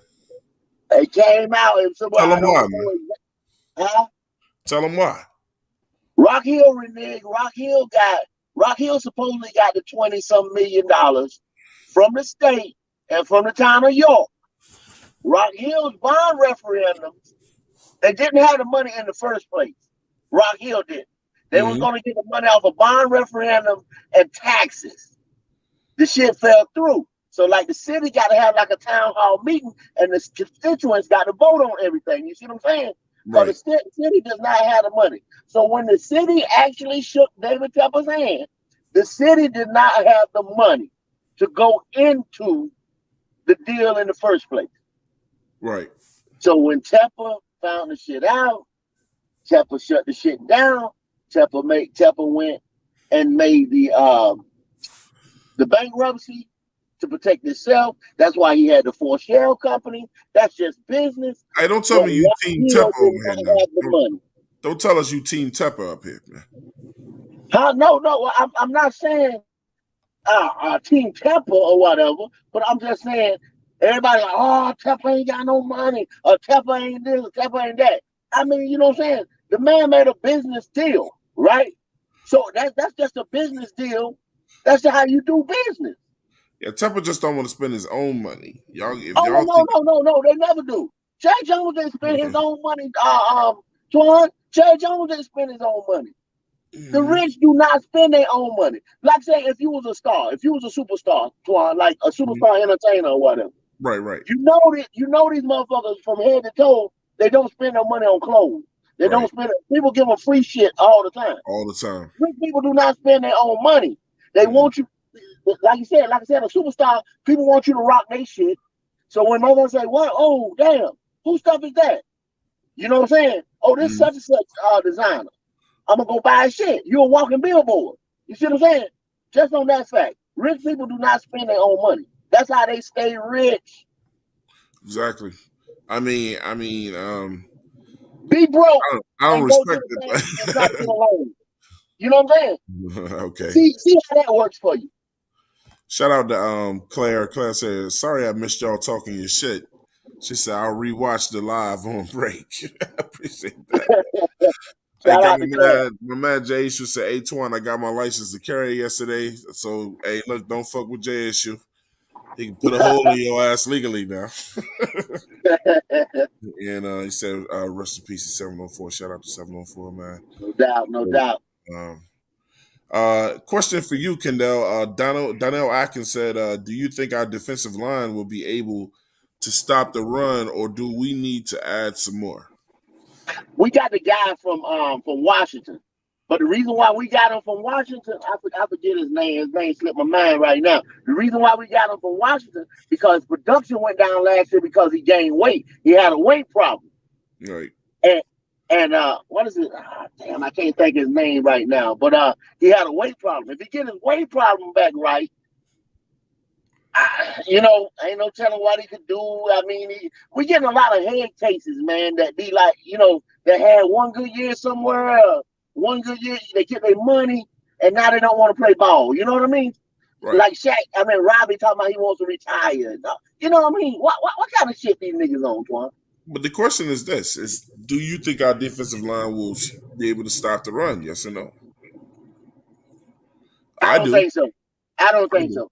They came out and said, "Tell them why, man." Huh? Tell them why. Rock Hill reneged. Rock Hill supposedly got the $20-some million from the state and from the town of York. Rock Hill's bond referendums, they didn't have the money in the first place. Rock Hill did. They was going to get the money off a bond referendum and taxes. The shit fell through. So like the city got to have like a town hall meeting and the constituents got to vote on everything. You see what I'm saying? Right. But the city does not have the money. So when the city actually shook David Tepper's hand, the city did not have the money to go into the deal in the first place. Right. So when Tepper found the shit out, Tepper shut the shit down. Tepper went and made the bankruptcy to protect himself. That's why he had the 4 shell company. That's just business. Hey, don't tell me you team Tepper over here now. Don't tell us you team Tepper up here, man. No, I'm not saying team Tepper or whatever, but I'm just saying everybody like, oh, Tepper ain't got no money, or Tepper ain't this, or Tepper ain't that. I mean, you know what I'm saying? The man made a business deal, right? So that's just a business deal. That's how you do business. Yeah, Tepper just don't want to spend his own money. No, they never do. Jay Jones didn't spend his own money, Twan. Jay Jones didn't spend his own money. The rich do not spend their own money. Like say, if you was a star, if you was a superstar, Twan, like a superstar entertainer or whatever. Right. You know these motherfuckers from head to toe, they don't spend their money on clothes. They don't spend it. People give them free shit all the time. All the time. Rich people do not spend their own money. They want you, like I said, a superstar, people want you to rock their shit. So when motherfuckers say, what? Oh, damn, whose stuff is that? You know what I'm saying? Oh, this such and such designer. I'm going to go buy shit. You're a walking billboard. You see what I'm saying? Just on that fact. Rich people do not spend their own money. That's how they stay rich. Exactly. I mean, be broke. I don't respect it. You know what I'm saying? Okay. See how that works for you. Shout out to Claire. Claire said, sorry I missed y'all talking your shit. She said, I'll rewatch the live on break. I appreciate that. Shout out to my man Jay Issue said, hey, Twan, I got my license to carry yesterday. So, hey, look, don't fuck with Jay Issue. He can put a hole in your ass legally now. And he said, rest in peace to 704. Shout out to 704, man. No doubt. Question for you, Kendall. Donnell Atkins said, do you think our defensive line will be able to stop the run, or do we need to add some more? We got the guy from Washington. But the reason why we got him from Washington, I forget his name. His name slipped my mind right now. The reason why we got him from Washington, because production went down last year because he gained weight. He had a weight problem. Right. And what is it? Damn, I can't think his name right now. But he had a weight problem. If he get his weight problem back right, ain't no telling what he could do. I mean, we getting a lot of head cases, man, that be like, that had one good year somewhere, one good year, they get their money, and now they don't want to play ball. You know what I mean? Right. Like Robbie talking about he wants to retire. You know what I mean? What kind of shit these niggas on, Twan? But the question is this: do you think our defensive line will be able to stop the run? Yes or no? I don't think so. I don't think so.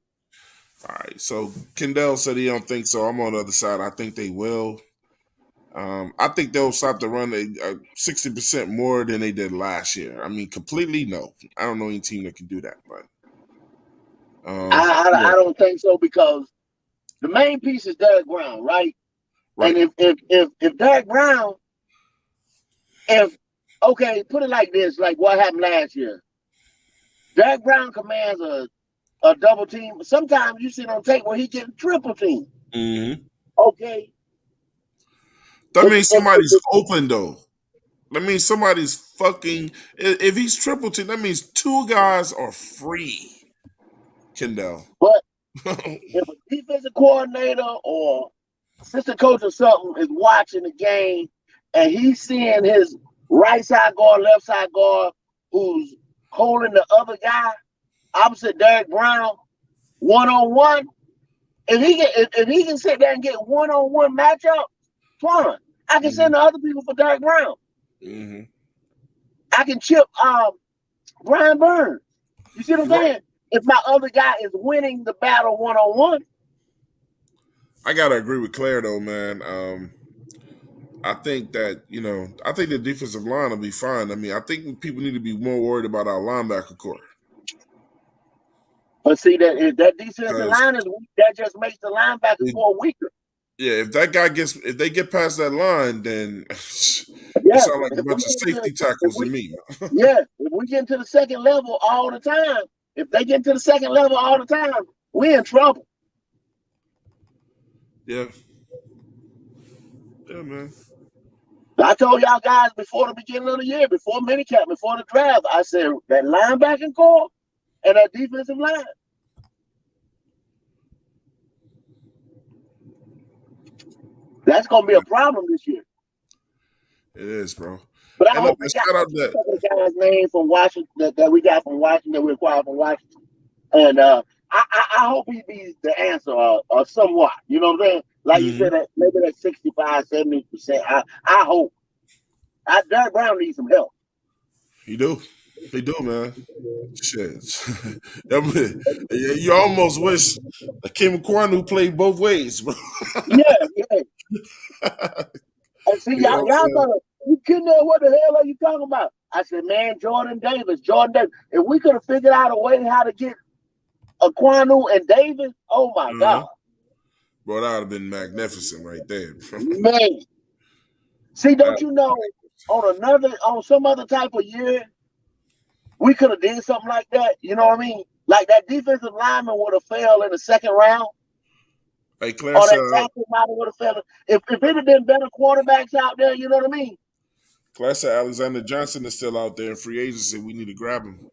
All right. So Kendall said he don't think so. I'm on the other side. I think they will. I think they'll stop the run 60% more than they did last year. I mean, completely no. I don't know any team that can do that. But I don't think so because the main piece is Derek Brown, right? And if Derek Brown, put it like this, like what happened last year. Derek Brown commands a double team. But sometimes you see on tape where he getting triple team. Mm-hmm. Okay. That means somebody's open though. That means somebody's fucking. If he's triple team, that means two guys are free. Kendall. But if a defensive coordinator or assistant coach or something is watching the game and he's seeing his right side guard, left side guard, who's holding the other guy opposite Derek Brown, 1-on-1. If he can sit there and get 1-on-1 matchup, fine. I can send the other people for Derek Brown. Mm-hmm. I can chip Brian Burns. You see what I'm saying? If my other guy is winning the battle 1-on-1. I gotta agree with Claire though, man. I think that I think the defensive line will be fine. I mean, I think people need to be more worried about our linebacker core. But see that defensive line is weak, that just makes the linebacker core weaker. Yeah, if they get past that line, then it sounds like a bunch of safety tackles to me. Yeah, if we get into the second level all the time, if they get into the second level all the time, we're in trouble. Yeah. Yeah, man. I told y'all guys before the beginning of the year, before minicamp, before the draft, I said that linebacking core and that defensive line. That's gonna be a problem this year. It is, bro. But I hope we got the guy's name from Washington that we got from Washington, that we acquired from Washington. And I hope he be the answer or somewhat. You know what I'm saying? Like you said, maybe that 65, 70%. I hope. Derek Brown needs some help. He do, man. Shit. You almost wish Kim Kwanu played both ways, bro. Yeah. And see, y'all you couldn't know what the hell are you talking about? I said, man, Jordan Davis. If we could have figured out a way how to get Kwanu and Davis, oh my God. Bro, that would have been magnificent right there. Man. See, don't you know, on some other type of year, we could have did something like that. You know what I mean? Like that defensive lineman would have failed in the second round. Hey, Claire, or that tackle would have failed. If it had been better quarterbacks out there, you know what I mean? Claire said Alexander Johnson is still out there in free agency. We need to grab him.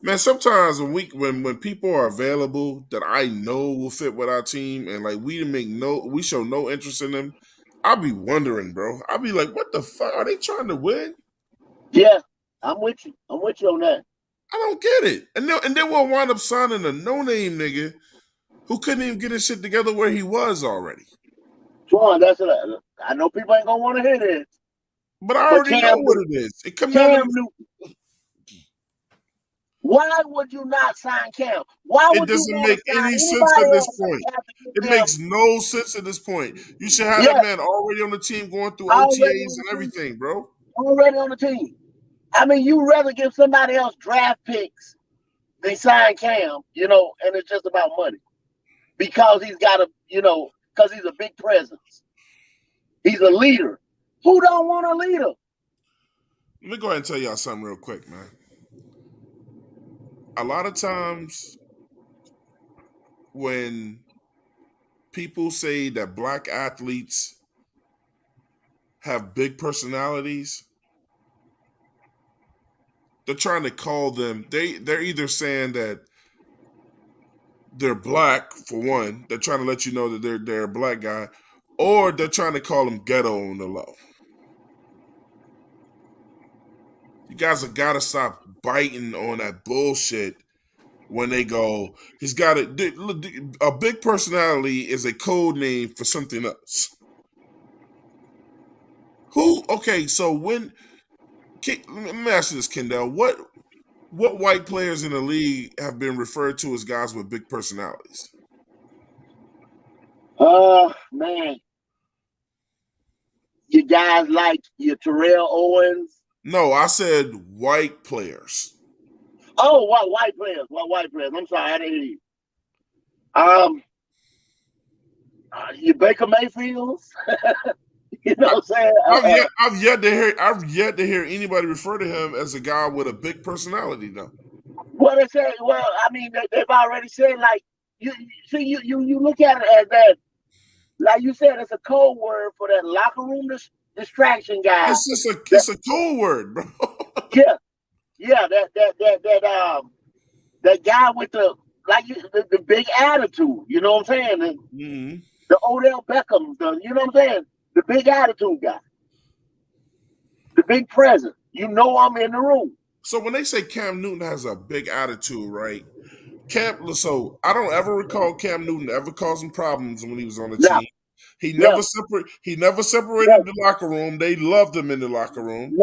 Man, sometimes when people are available that I know will fit with our team and like we show no interest in them, I'll be wondering, bro. I'll be like, what the fuck? Are they trying to win? Yeah, I'm with you. I'm with you on that. I don't get it. And then we'll wind up signing a no-name nigga who couldn't even get his shit together where he was already. John, I know people ain't gonna want to hear this. But I already know what it is. It comes out of Why would you not sign Cam? Why would it doesn't make any sense at this point. It makes no sense at this point. You should have that man already on the team going through OTAs and everything, bro. Already on the team. I mean, you'd rather give somebody else draft picks than sign Cam, and it's just about money. Because he's got because he's a big presence. He's a leader. Who don't want a leader? Let me go ahead and tell y'all something real quick, man. A lot of times when people say that black athletes have big personalities, they're trying to call them, they're either saying that they're black, for one, they're trying to let you know that they're a black guy, or they're trying to call them ghetto on the low. You guys have got to stop biting on that bullshit when they go, he's got a big personality is a code name for something else. Who? Okay, so let me ask you this, Kendall. What white players in the league have been referred to as guys with big personalities? Man. You guys like your Terrell Owens? No, I said white players. Oh, white players. White players. I'm sorry, I didn't hear you. Your Baker Mayfields? You know what I'm saying? I've yet to hear anybody refer to him as a guy with a big personality, though. Well, they say, I mean, they've already said, like, you look at it as that, like you said, it's a code word for that locker room distraction guy. It's a code word, bro. Yeah, that guy with the big attitude. You know what I'm saying? The Odell Beckham, you know what I'm saying? The big attitude guy, the big presence. You know I'm in the room. So when they say Cam Newton has a big attitude, right? So I don't ever recall Cam Newton ever causing problems when he was on the team. He never separated the locker room. They loved him in the locker room.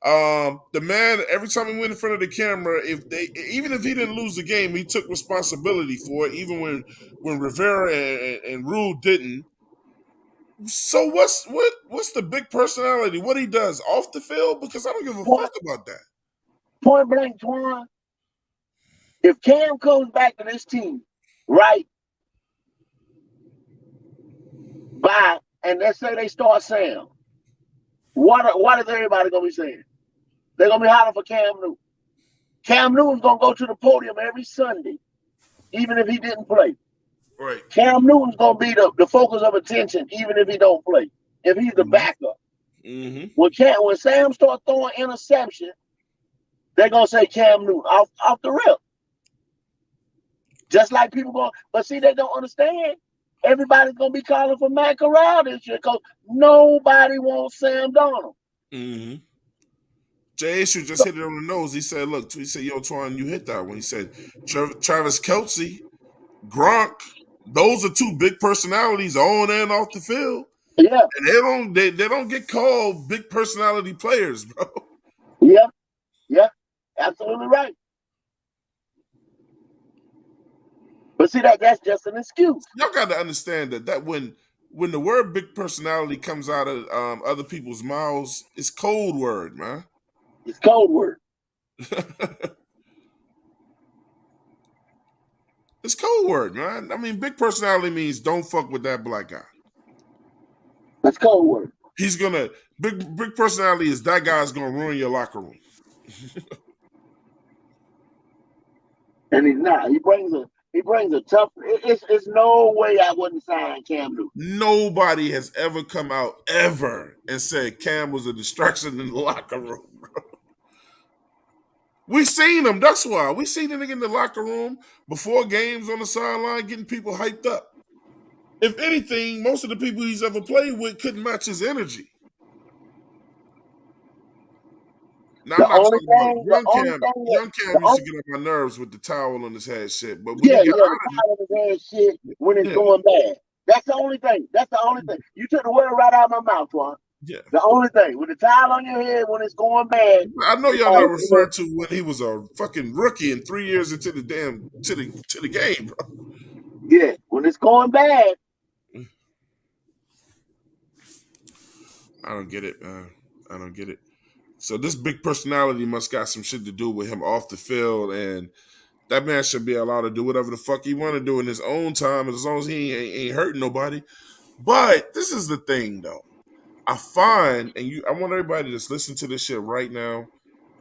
The man, every time he went in front of the camera, even if he didn't lose the game, he took responsibility for it, even when Rivera and Rule didn't. So what's the big personality? What he does off the field? Because I don't give a fuck about that. Point blank, Twan. If Cam comes back to this team, right? And let's say they start Sam. What is everybody gonna be saying? They're gonna be hollering for Cam Newton. Cam Newton's gonna go to the podium every Sunday, even if he didn't play. Right. Cam Newton's gonna be the focus of attention, even if he don't play. If he's the backup. When Sam starts throwing interception, they're gonna say Cam Newton off the rip. Just like people going, but see, they don't understand. Everybody's gonna be calling for Matt Corral this year because nobody wants Sam Darnold. Jay Isher just hit it on the nose. He said, "Look, yo, Twan, you hit that one." He said, "Travis Kelce, Gronk, those are two big personalities on and off the field. Yeah, and they don't get called big personality players, bro." Yeah, absolutely right. But see, that's just an excuse. Y'all got to understand that when the word big personality comes out of other people's mouths, it's code word, man. It's code word. It's code word, man. I mean, big personality means don't fuck with that black guy. That's code word. He's gonna big personality is that guy's gonna ruin your locker room. And he's not. He brings a tough. It's no way I wouldn't sign Cam Newton. Nobody has ever come out ever and said Cam was a distraction in the locker room, bro. We seen him. That's why we seen the nigga in the locker room before games on the sideline getting people hyped up. If anything, most of the people he's ever played with couldn't match his energy. Now, I'm not talking about young Cam used to get on my nerves with the towel on his head shit. But when the towel on his head shit when it's going bad. That's the only thing. You took the word right out of my mouth, Juan. Yeah. The only thing with the towel on your head when it's going bad. I know y'all not referring to when he was a fucking rookie and 3 years into the to the game, bro. Yeah, when it's going bad. I don't get it, man. I don't get it. So this big personality must got some shit to do with him off the field, and that man should be allowed to do whatever the fuck he want to do in his own time, as long as he ain't hurting nobody. But this is the thing, though. I find, and I want everybody to just listen to this shit right now.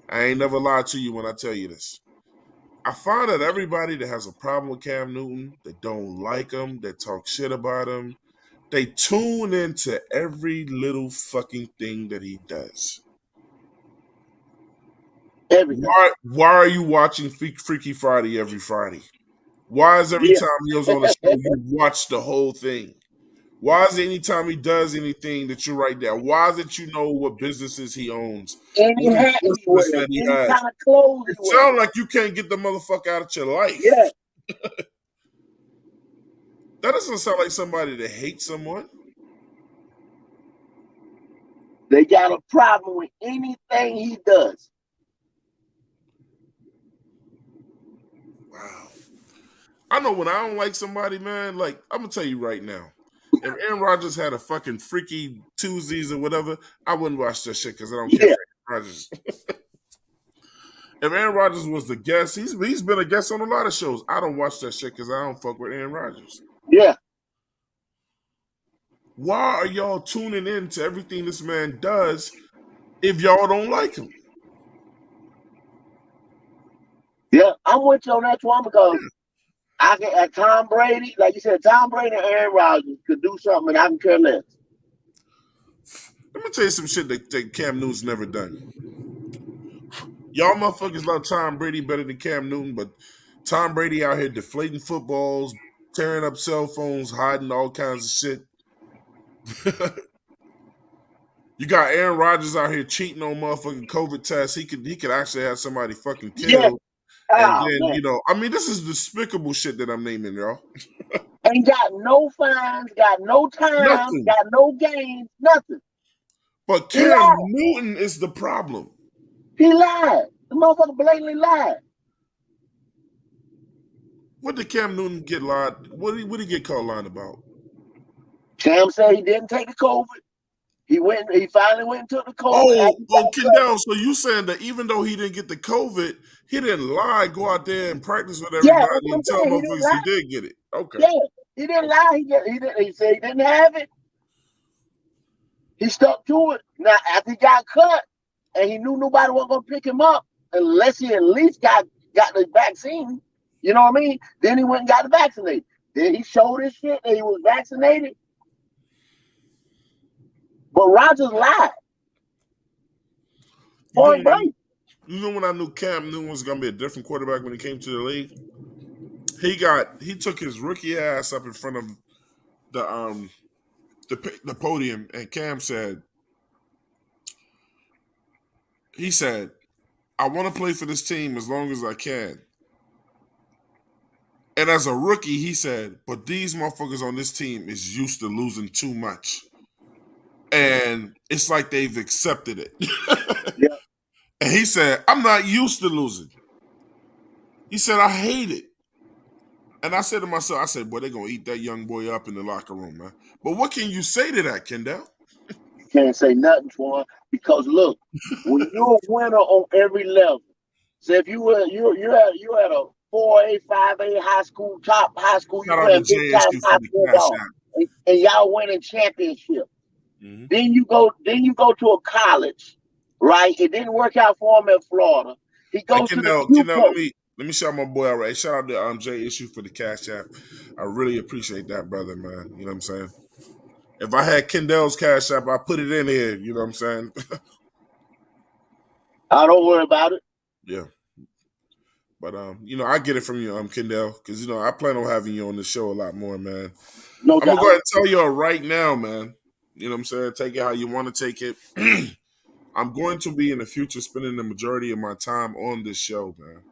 I ain't never lied to you when I tell you this. I find that everybody that has a problem with Cam Newton, that don't like him, that talk shit about him, they tune into every little fucking thing that he does. Why are you watching Freaky Friday every Friday? Why is every time he was on the show you watch the whole thing? Why is it anytime he does anything that you write down? Why is it you know what businesses he owns? Any hat he wears, that he any has? kind of clothes he It wears. sounds like you can't get the motherfucker out of your life. Yeah. That doesn't sound like somebody that hates someone. They got a problem with anything he does. Wow. I know when I don't like somebody, man, like, I'm going to tell you right now. If Aaron Rodgers had a fucking freaky Tuesdays or whatever, I wouldn't watch that shit because I don't care for Aaron Rodgers. If Aaron Rodgers was the guest, he's been a guest on a lot of shows. I don't watch that shit because I don't fuck with Aaron Rodgers. Yeah. Why are y'all tuning in to everything this man does if y'all don't like him? Yeah, I'm with you on that one because I can Tom Brady, like you said, Tom Brady and Aaron Rodgers could do something and I can care less. Let me tell you some shit that Cam Newton's never done. Y'all motherfuckers love Tom Brady better than Cam Newton, but Tom Brady out here deflating footballs, tearing up cell phones, hiding all kinds of shit. You got Aaron Rodgers out here cheating on motherfucking COVID tests. He could actually have somebody fucking killed. Yeah. And then, you know, I mean, this is despicable shit that I'm naming, y'all. Ain't got no fines, got no time, Nothing. got no games, nothing. But Cam Newton is the problem. He lied. The motherfucker blatantly lied. What did Cam Newton get lied? What did he get caught lying about? Cam said he didn't take the COVID. He finally went and took the COVID. Oh, Kendall, so you saying that even though he didn't get the COVID, he didn't lie, go out there and practice with everybody and tell motherfuckers he did get it. Okay. Yeah, he didn't lie. He said he didn't have it. He stuck to it. Now, after he got cut and he knew nobody was going to pick him up unless he at least got the vaccine, you know what I mean? Then he went and got vaccinated. Then he showed his shit that he was vaccinated. But Rodgers lied. Point blank. You know when I knew Cam Newton was going to be a different quarterback when he came to the league? He took his rookie ass up in front of the podium, and Cam said, I want to play for this team as long as I can. And as a rookie, he said, but these motherfuckers on this team is used to losing too much. And it's like they've accepted it. Yeah. And he said, I'm not used to losing. He said, I hate it. And I said to myself, boy, they're going to eat that young boy up in the locker room, man. But what can you say to that, Kendall? You can't say nothing, Twan, because look, when you're a winner on every level, so if you had a 4A, 5A top high school, you had big time high school ball, and y'all winning championship. Mm-hmm. Then you go to a college, right? It didn't work out for him in Florida. He goes to the let me shout my boy out, right? Shout out to Jay Issue for the Cash App. I really appreciate that, brother, man. You know what I'm saying? If I had Kendall's Cash App, I'd put it in here. You know what I'm saying? I don't worry about it. Yeah. But, you know, I get it from you, Kendall, because, you know, I plan on having you on the show a lot more, man. No I'm going to go ahead and tell y'all right now, man. You know what I'm saying? Take it how you want to take it. I'm going to be in the future spending the majority of my time on this show, man.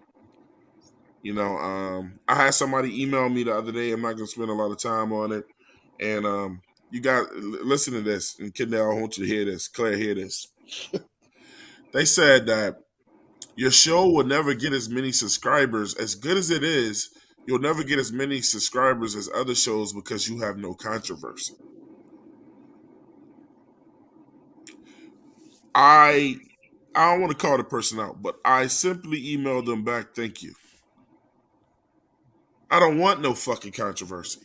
You know, I had somebody email me the other day. I'm not going to spend a lot of time on it. And you got listen to this. And Kendall, I want you to hear this. Claire, hear this. They said that your show will never get as many subscribers. As good as it is, you'll never get as many subscribers as other shows because you have no controversy. I don't want to call the person out, but I simply emailed them back, thank you. I don't want no fucking controversy.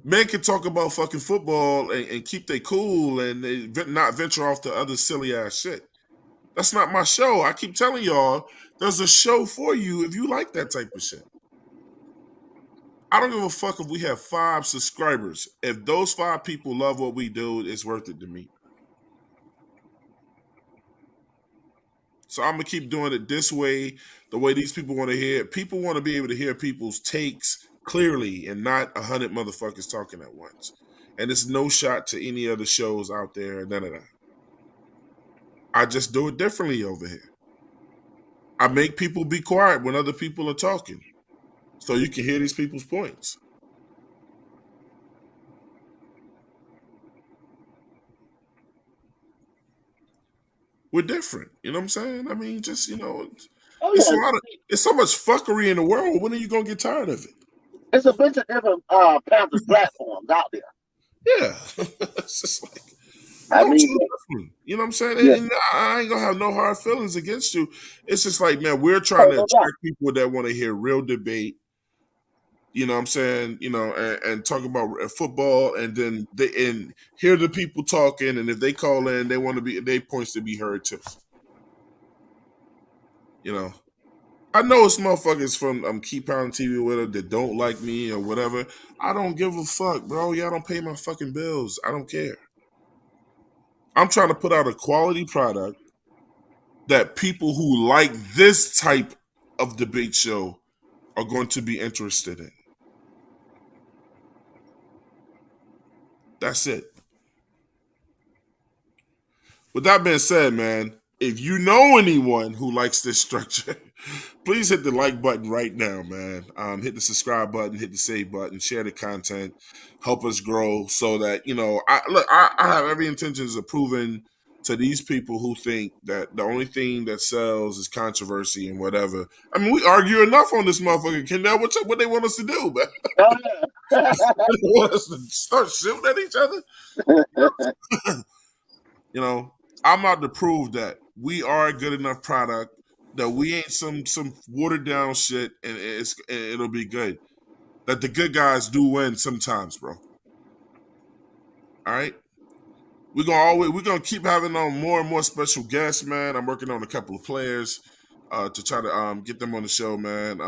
Men can talk about fucking football and keep they cool and they not venture off to other silly ass shit. That's not my show. I keep telling y'all, there's a show for you if you like that type of shit. I don't give a fuck if we have 5 subscribers. If those 5 people love what we do, it's worth it to me. So I'm going to keep doing it this way, the way these people want to hear it. People want to be able to hear people's takes clearly and not 100 motherfuckers talking at once. And it's no shot to any other shows out there, none of that. I just do it differently over here. I make people be quiet when other people are talking so you can hear these people's points. We're different. You know what I'm saying? I mean, just, it's so much fuckery in the world. When are you going to get tired of it? It's a bunch of different Panthers platforms out there. Yeah. It's just like, you know what I'm saying? Yeah. And I ain't gonna have no hard feelings against you. It's just like, man, we're trying to attract people that want to hear real debate. You know what I'm saying? And talk about football, and then hear the people talking, and if they call in, they want to be their points to be heard too. I know it's motherfuckers from Keep Pounding TV with it that don't like me or whatever. I don't give a fuck, bro. Y'all don't pay my fucking bills. I don't care. I'm trying to put out a quality product that people who like this type of debate show are going to be interested in. That's it. With that being said, man, if you know anyone who likes this structure, please hit the like button right now, man. Hit the subscribe button, hit the save button, share the content, help us grow so that, I have every intentions of proving to these people who think that the only thing that sells is controversy and whatever. I mean, we argue enough on this motherfucker. Kendall, what they want us to do, man? Oh, yeah. They want us to start shooting at each other? I'm out to prove that we are a good enough product, that we ain't some watered down shit, and it'll be good. That the good guys do win sometimes, bro. All right, we're gonna keep having on more and more special guests, man. I'm working on a couple of players to try to get them on the show, man.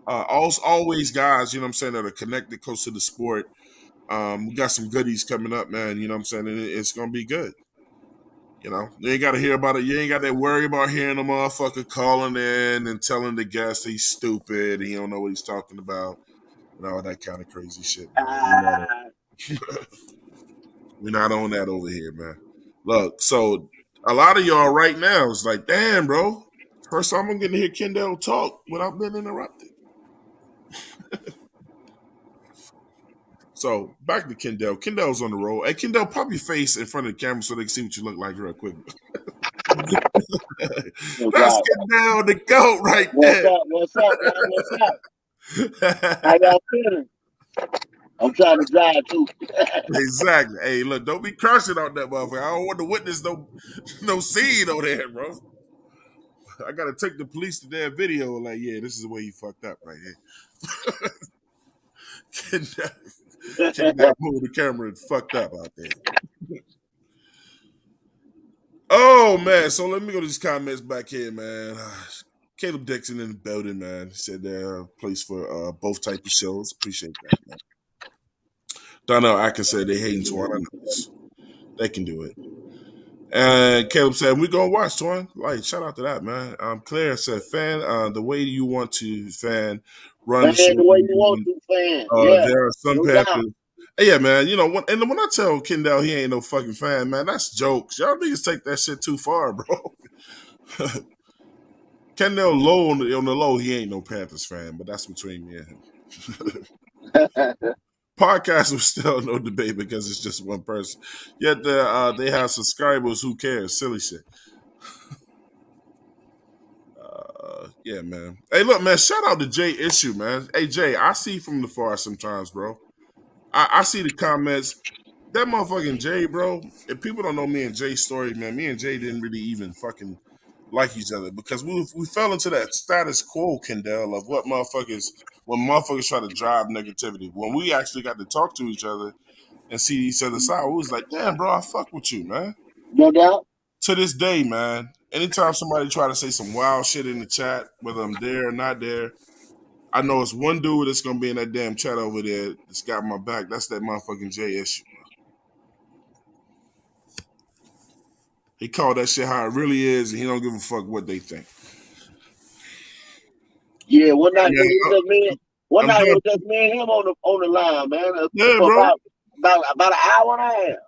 Always guys, you know what I'm saying, that are connected close to the sport. We got some goodies coming up, man. You know what I'm saying, and it's gonna be good. You ain't got to hear about it. You ain't got to worry about hearing a motherfucker calling in and telling the guest he's stupid and he don't know what he's talking about and all that kind of crazy shit, man. We're not on that over here, man. Look, so a lot of y'all right now is like, damn, bro. First time I'm getting to hear Kendall talk without being interrupted. So back to Kendall. Kendall's on the road. Hey, Kendall, pop your face in front of the camera so they can see what you look like real quick. That's Kendall the GOAT right there. What's up, man? What's up? How y'all feeling? I'm trying to drive too. Exactly. Hey, look, don't be crushing on that motherfucker. I don't want to witness no scene on there, bro. I gotta take the police to their video like, yeah, this is the way you fucked up right here. Kendall pulled the camera and fucked up out there. Oh man, so let me go to these comments back here, man. Caleb Dixon in the building, man. He said they're a place for both type of shows. Appreciate that, man. Donnell Atkins said they hating Twan. They can do it. And Caleb said, we're going to watch, Twan. Like, shout out to that, man. Claire said, fan, the way you want to, fan, run the show. The way you want to, fan. Yeah. There are some Panthers. Yeah, man. When I tell Kendall he ain't no fucking fan, man, that's jokes. Y'all niggas take that shit too far, bro. Kendall low on the low, he ain't no Panthers fan, but that's between me and him. Podcast was still no debate because it's just one person. Yet they have subscribers. Who cares? Silly shit. Yeah, man. Hey, look, man. Shout out to Jay Issue, man. Hey, Jay, I see from the far sometimes, bro. I see the comments. That motherfucking Jay, bro. If people don't know me and Jay's story, man, me and Jay didn't really even fucking like each other because we fell into that status quo, Kendall, of when motherfuckers try to drive negativity. When we actually got to talk to each other and see each other's side, we was like, damn, bro, I fuck with you, man. No doubt. To this day, man, anytime somebody try to say some wild shit in the chat, whether I'm there or not there, I know it's one dude that's going to be in that damn chat over there that's got my back. That's that motherfucking Jay Issue. He called that shit how it really is, and he don't give a fuck what they think. Yeah, One night it was just me and him on the line, man. Yeah, for bro. about an hour and a half.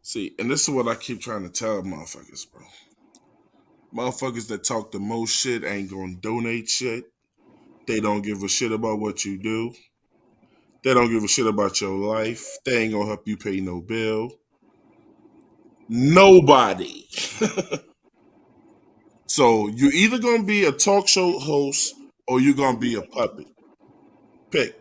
See, and this is what I keep trying to tell motherfuckers, bro. Motherfuckers that talk the most shit ain't gonna donate shit. They don't give a shit about what you do. They don't give a shit about your life. They ain't gonna help you pay no bill. Nobody. So you're either gonna be a talk show host or you're gonna be a puppet. Pick.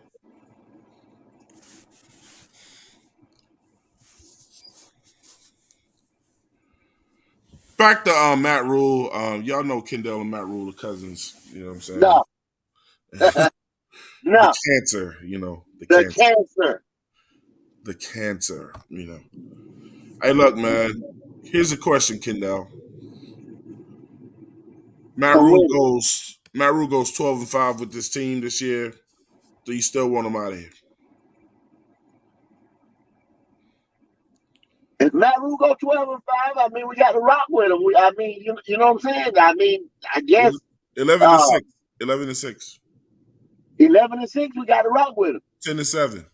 Back to Matt Rule. Y'all know Kendall and Matt Rule, the cousins. You know what I'm saying? No. No. The cancer, you know. The cancer. The cancer, you know. Hey, look, man. Here's a question, Kendall. Matt Rule goes 12-5 with this team this year. Do you still want him out of here? If Matt Rule go 12-5, I mean, we got to rock with him. You know what I'm saying? I mean, I guess 11-6. 11-6. 11-6, we got to rock with him. 10-7.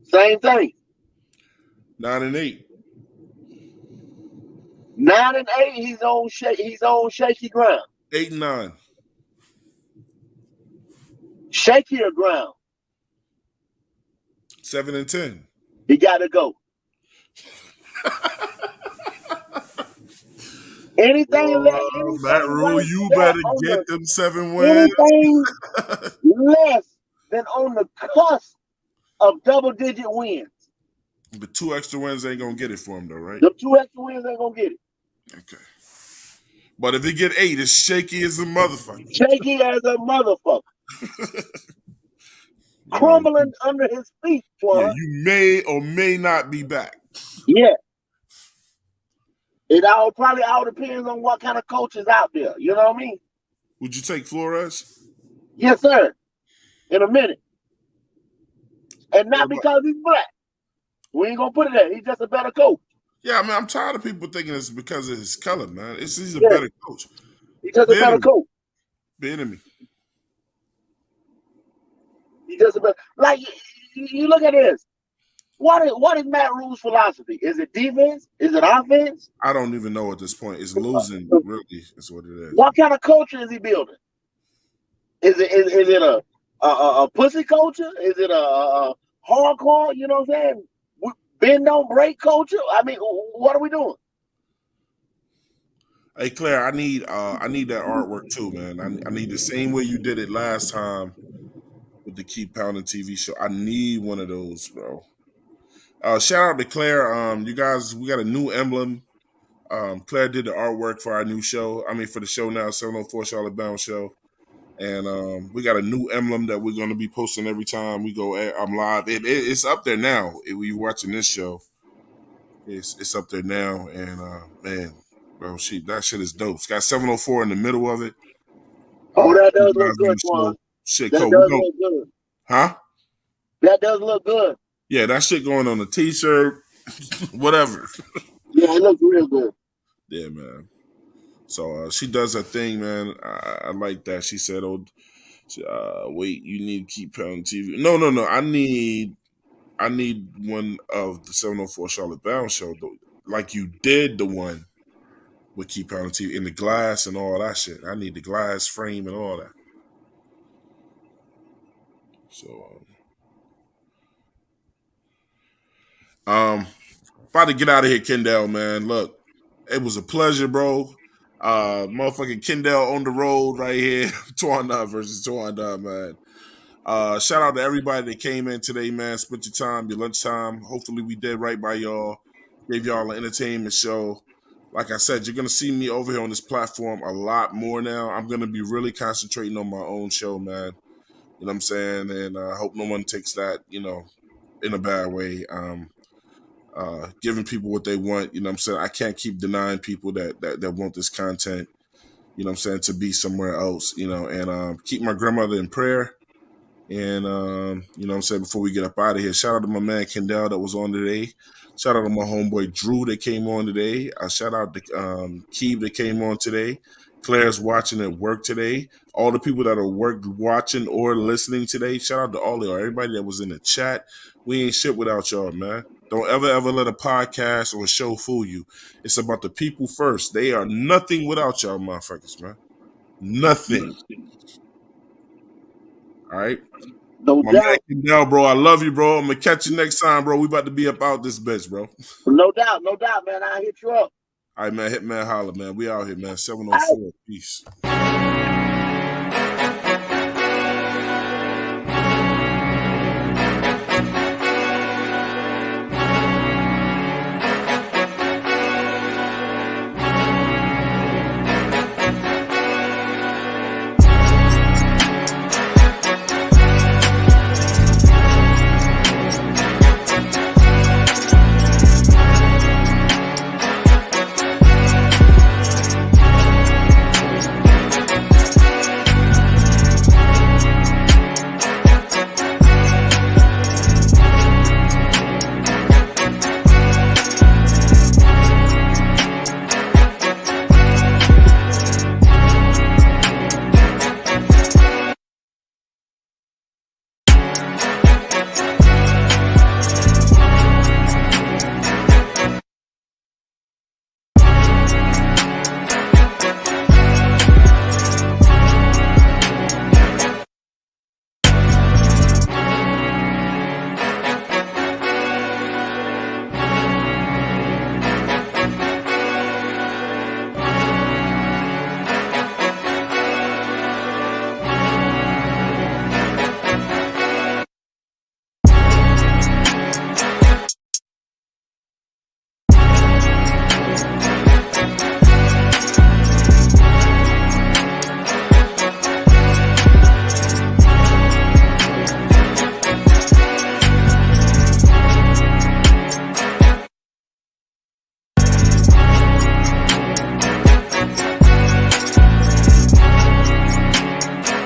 Same thing. 9-8. 9-8, he's on shaky ground. 8-9. Shakier ground. 7-10. He got to go. Anything Matt Rule, you better get them 7 wins. Anything less than on the cusp of double-digit wins. But 2 extra wins ain't gonna get it for him, though, right? The 2 extra wins ain't gonna get it. Okay. But if he get 8, it's shaky as a motherfucker. Shaky as a motherfucker. Crumbling under his feet, yeah, you may or may not be back. Yeah. It probably all depends on what kind of coach is out there. You know what I mean? Would you take Flores? Yes, sir. In a minute. And not because he's black. We ain't gonna put it there. He's just a better coach. Yeah, I mean, I'm tired of people thinking it's because of his color, man. He's a better coach. He's just a better coach. The enemy. He's just a better. Like you look at this. What is Matt Rule's philosophy? Is it defense? Is it offense? I don't even know at this point. It's losing, really, is what it is. What kind of culture is he building? Is it a pussy culture? Is it a hardcore? You know what I'm saying? Bend don't break culture. I mean, what are we doing? Hey Claire, I need that artwork too, man. I need the same way you did it last time with the Keep Pounding TV show. I need one of those, bro. Shout out to Claire. You guys, we got a new emblem. Claire did the artwork for our new show. I mean, for the show now, 704 Charlotte Bound Show. And we got a new emblem that we're going to be posting every time we go. I'm live. It's up there now. If you're watching this show, it's up there now. And man, bro, that shit is dope. It's got 704 in the middle of it. Oh, that does look good, Juan. Shit, that cool. does look good. Huh? That does look good. Yeah, that shit going on a t-shirt, whatever. Yeah, it looks real good. Yeah, man. So she does her thing, man. I like that. She said, "Oh, wait, you need to keep pounding TV." No. I need one of the 704 Charlotte Bound Show, though, like you did the one with Keep Pounding TV in the glass and all that shit. I need the glass frame and all that. So, about to get out of here, Kendall, man. Look, it was a pleasure, bro. Motherfucking Kendall on the road right here. Twan versus Twan, man. Shout out to everybody that came in today, man. Spent your time, your lunchtime. Hopefully we did right by y'all. Gave y'all an entertainment show. Like I said, you're going to see me over here on this platform a lot more now. I'm going to be really concentrating on my own show, man. You know what I'm saying? And I hope no one takes that, in a bad way. Giving people what they want, you know what I'm saying? I can't keep denying people that want this content, you know what I'm saying, to be somewhere else, and keep my grandmother in prayer. And, you know what I'm saying, before we get up out of here, shout out to my man Kendall that was on today. Shout out to my homeboy Drew that came on today. Shout out to Keeb that came on today. Claire's watching at work today. All the people that are watching or listening today, shout out to all of y'all. Everybody that was in the chat. We ain't shit without y'all, man. Don't ever let a podcast or a show fool you. It's about the people first. They are nothing without y'all motherfuckers, man. Nothing. All right? No doubt. Now, bro, I love you, bro. I'm going to catch you next time, bro. We about to be up out this bitch, bro. No doubt, man. I'll hit you up. All right, man. Hit man, holler, man. We out here, man. 704. Peace.